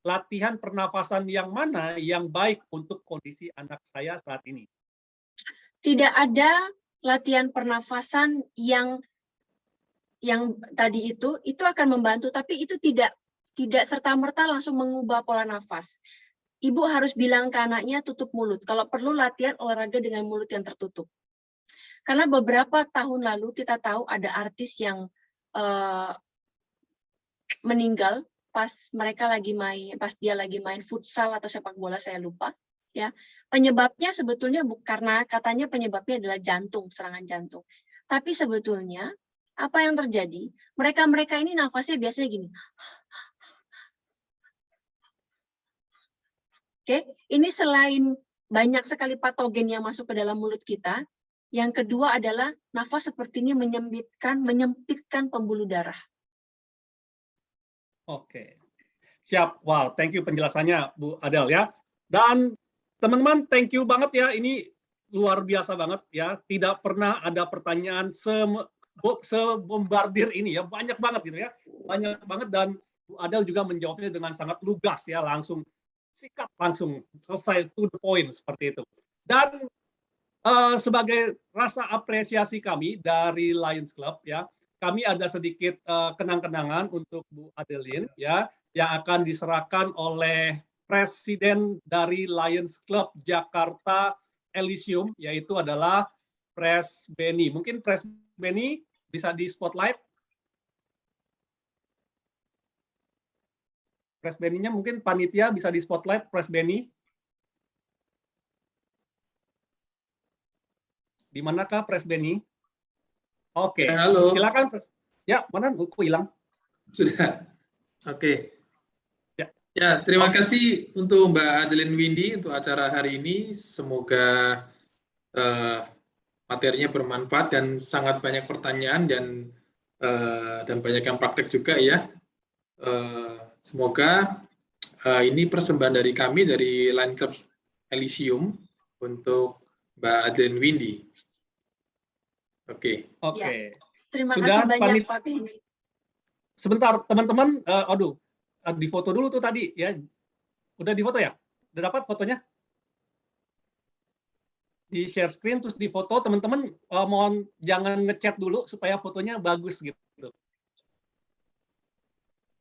Latihan pernafasan yang mana yang baik untuk kondisi anak saya saat ini? Tidak ada latihan pernafasan yang tadi itu akan membantu, tapi itu tidak serta-merta langsung mengubah pola nafas. Ibu harus bilang ke anaknya tutup mulut. Kalau perlu latihan olahraga dengan mulut yang tertutup. Karena beberapa tahun lalu kita tahu ada artis yang meninggal pas dia lagi main futsal atau sepak bola, saya lupa. Ya, penyebabnya sebetulnya karena katanya penyebabnya adalah jantung, serangan jantung. Tapi sebetulnya apa yang terjadi? Mereka ini nafasnya biasanya gini. Oke, ini selain banyak sekali patogen yang masuk ke dalam mulut kita, yang kedua adalah nafas seperti ini menyempitkan pembuluh darah. Oke, siap. Wow, thank you penjelasannya Bu Adel ya. Dan teman-teman, thank you banget ya. Ini luar biasa banget ya. Tidak pernah ada pertanyaan sebombardir ini ya. Banyak banget gitu ya. Banyak banget, dan Bu Adel juga menjawabnya dengan sangat lugas ya. Langsung sikat, langsung selesai, to the point seperti itu. Dan sebagai rasa apresiasi kami dari Lions Club ya, kami ada sedikit kenang-kenangan untuk Bu Adeline ya, yang akan diserahkan oleh Presiden dari Lions Club Jakarta Elysium, yaitu adalah Pres Benny. Mungkin Pres Benny bisa di spotlight. Pres Benny-nya mungkin panitia bisa di spotlight, Pres Benny. Di manakah Pres Benny? Oke, halo. Silakan Pres. Ya, mana kok hilang? Sudah. Oke. Ya, terima kasih untuk Mbak Adeline Windy untuk acara hari ini. Semoga materinya bermanfaat dan sangat banyak pertanyaan dan banyak yang praktek juga ya. Semoga ini persembahan dari kami dari Lions Club Elysium untuk Mbak Adeline Windy. Oke. Oke. Ya. Terima kasih banyak Pak Benny. Sebentar teman-teman, aduh, di foto dulu tuh tadi ya. Udah di foto ya? Udah dapat fotonya? Di share screen terus di foto, teman-teman mohon jangan ngechat dulu supaya fotonya bagus gitu.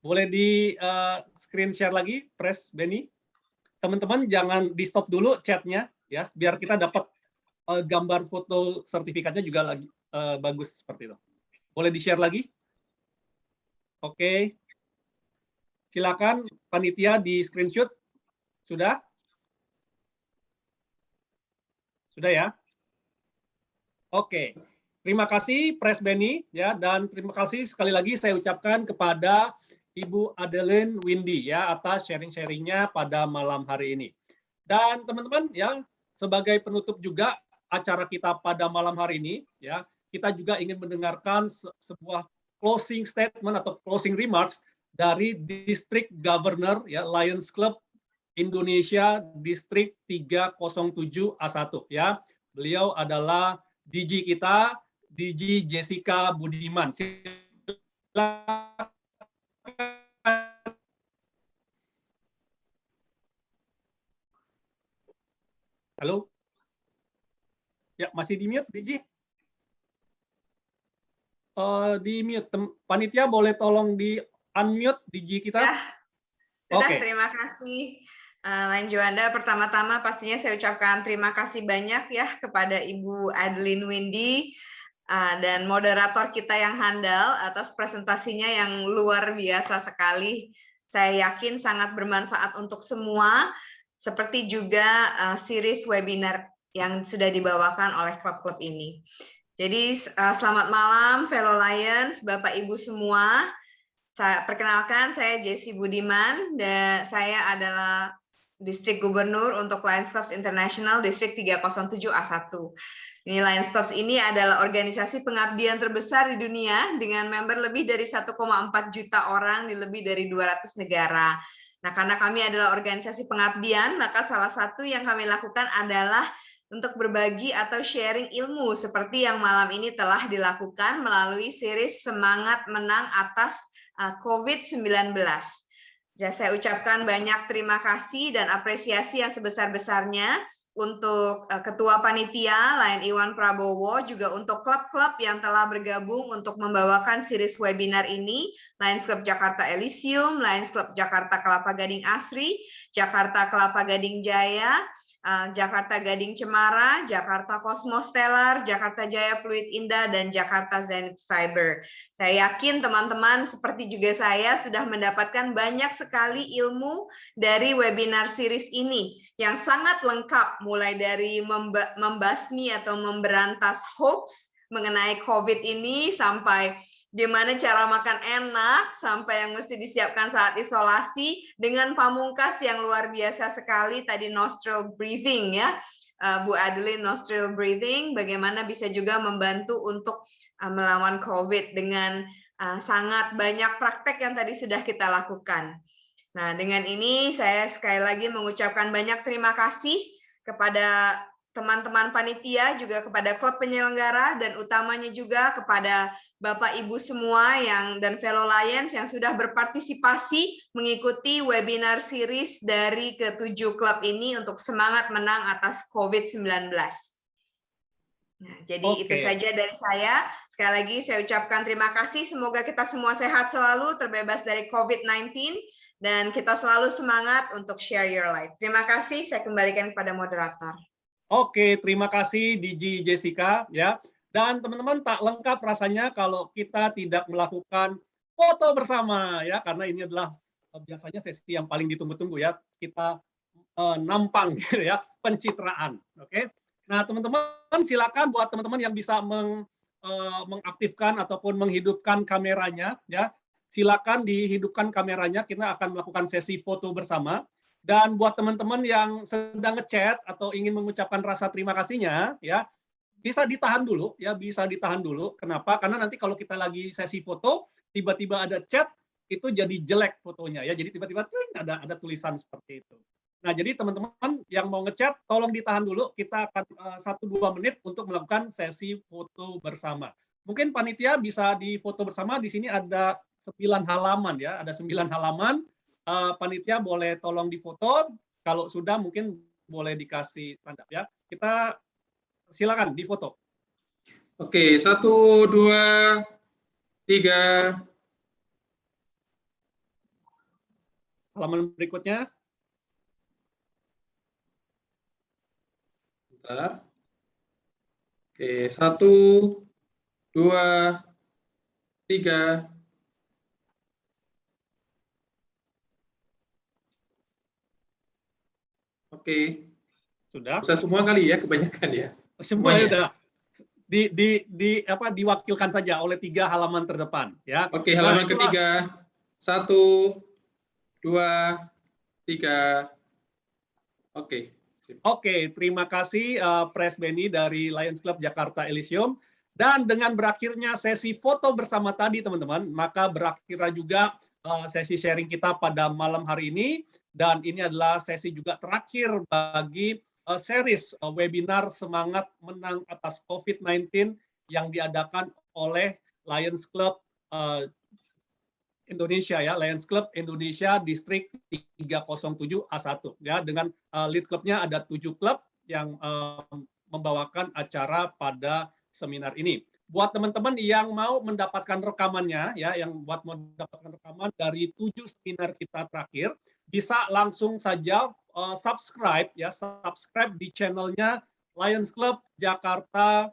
Boleh di screen share lagi, Pres Benny. Teman-teman jangan di stop dulu chatnya ya, biar kita dapat gambar foto sertifikatnya juga lagi bagus seperti itu. Boleh di share lagi? Oke. Silakan panitia di screenshot. Sudah? Sudah ya? Oke. Terima kasih Pres Benny ya, dan terima kasih sekali lagi saya ucapkan kepada Ibu Adeline Windy ya atas sharing-sharingnya pada malam hari ini. Dan teman-teman ya, sebagai penutup juga acara kita pada malam hari ini ya, kita juga ingin mendengarkan sebuah closing statement atau closing remarks dari District Governor ya Lions Club Indonesia Distrik 307A1 ya. Beliau adalah DG kita, DG Jessica Budiman. Silakan. Halo? Ya, masih di mute, DG? Di mute. Panitia boleh tolong di unmute DG kita? Ya, sudah, Oke. Terima kasih. Lain Juanda, pertama-tama pastinya saya ucapkan terima kasih banyak ya kepada Ibu Adeline Windy dan moderator kita yang handal atas presentasinya yang luar biasa sekali. Saya yakin sangat bermanfaat untuk semua, seperti juga series webinar yang sudah dibawakan oleh klub-klub ini. Jadi selamat malam fellow Lions, Bapak Ibu semua. Saya perkenalkan, saya Jessie Budiman dan saya adalah Distrik Gubernur untuk Lions Clubs International Distrik 307A1. Ini Lions Clubs ini adalah organisasi pengabdian terbesar di dunia dengan member lebih dari 1,4 juta orang di lebih dari 200 negara. Nah, karena kami adalah organisasi pengabdian, maka salah satu yang kami lakukan adalah untuk berbagi atau sharing ilmu seperti yang malam ini telah dilakukan melalui series Semangat Menang Atas COVID-19. Saya ucapkan banyak terima kasih dan apresiasi yang sebesar-besarnya untuk Ketua Panitia Lion Iwan Prabowo, juga untuk klub-klub yang telah bergabung untuk membawakan series webinar ini, Lions Club Jakarta Elysium, Lions Club Jakarta Kelapa Gading Asri, Jakarta Kelapa Gading Jaya, Jakarta Gading Cemara, Jakarta Cosmo Stellar, Jakarta Jaya Fluid Indah, dan Jakarta Zenith Cyber. Saya yakin teman-teman seperti juga saya sudah mendapatkan banyak sekali ilmu dari webinar series ini yang sangat lengkap, mulai dari membasmi atau memberantas hoax mengenai COVID ini, sampai gimana cara makan enak, sampai yang mesti disiapkan saat isolasi, dengan pamungkas yang luar biasa sekali tadi nostril breathing ya, Bu Adeline, nostril breathing, bagaimana bisa juga membantu untuk melawan COVID dengan sangat banyak praktek yang tadi sudah kita lakukan. Nah, dengan ini saya sekali lagi mengucapkan banyak terima kasih kepada teman-teman panitia, juga kepada klub penyelenggara, dan utamanya juga kepada Bapak Ibu semua dan fellow Lions yang sudah berpartisipasi mengikuti webinar series dari ke-7 klub ini untuk semangat menang atas COVID-19. Nah, jadi itu saja dari saya. Sekali lagi saya ucapkan terima kasih. Semoga kita semua sehat selalu, terbebas dari COVID-19, dan kita selalu semangat untuk share your life. Terima kasih. Saya kembalikan kepada moderator. Oke, terima kasih DG Jessica ya. Dan teman-teman, tak lengkap rasanya kalau kita tidak melakukan foto bersama ya, karena ini adalah biasanya sesi yang paling ditunggu-tunggu ya. Kita nampang gitu ya, pencitraan. Oke. Nah, teman-teman silakan buat teman-teman yang bisa mengaktifkan ataupun menghidupkan kameranya ya. Silakan dihidupkan kameranya, kita akan melakukan sesi foto bersama. Dan buat teman-teman yang sedang ngechat atau ingin mengucapkan rasa terima kasihnya, ya bisa ditahan dulu, ya bisa ditahan dulu. Kenapa? Karena nanti kalau kita lagi sesi foto, tiba-tiba ada chat, itu jadi jelek fotonya, ya. Jadi tiba-tiba ada tulisan seperti itu. Nah, jadi teman-teman yang mau ngechat, tolong ditahan dulu. Kita akan 1-2 menit untuk melakukan sesi foto bersama. Mungkin panitia bisa difoto bersama. Di sini ada 9 halaman, ya. Ada 9 halaman. Panitia boleh tolong difoto, kalau sudah mungkin boleh dikasih tanda ya. Kita silakan difoto. Oke, 1, 2, 3. Halaman berikutnya. Bentar. Oke, 1, 2, 3. Oke. Sudah. Bisa semua kali ya, kebanyakan ya. Semua sudah. Diwakilkan saja oleh 3 halaman terdepan ya. Oke, halaman ketiga. 1, 2, 3. Oke. Oke, terima kasih Pres Benny dari Lions Club Jakarta Elysium. Dan dengan berakhirnya sesi foto bersama tadi teman-teman, maka berakhirnya juga sesi sharing kita pada malam hari ini. Dan ini adalah sesi juga terakhir bagi series webinar Semangat Menang Atas COVID-19 yang diadakan oleh Lions Club Indonesia ya, Lions Club Indonesia Distrik 307A1 ya, dengan lead klubnya ada 7 klub yang membawakan acara pada seminar ini. Buat teman-teman yang mau mendapatkan rekamannya ya, yang buat mendapatkan rekaman dari 7 seminar kita terakhir, bisa langsung saja subscribe di channelnya Lions Club Jakarta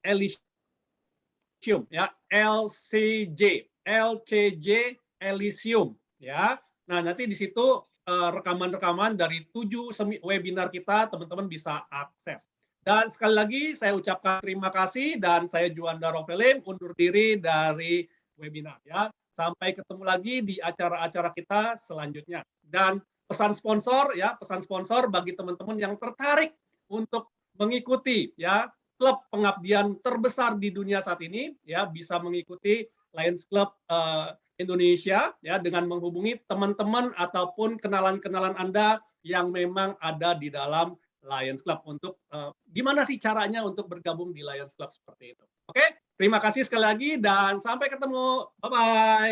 Elysium ya, LCJ Elysium ya. Nah, nanti di situ rekaman-rekaman dari 7 webinar kita teman-teman bisa akses. Dan sekali lagi saya ucapkan terima kasih dan saya Juanda Rovelim undur diri dari webinar ya. Sampai ketemu lagi di acara-acara kita selanjutnya. Dan pesan sponsor ya, pesan sponsor bagi teman-teman yang tertarik untuk mengikuti ya klub pengabdian terbesar di dunia saat ini ya, bisa mengikuti Lions Club Indonesia ya, dengan menghubungi teman-teman ataupun kenalan-kenalan Anda yang memang ada di dalam Lions Club untuk gimana sih caranya untuk bergabung di Lions Club seperti itu. Oke, terima kasih sekali lagi dan sampai ketemu. Bye-bye.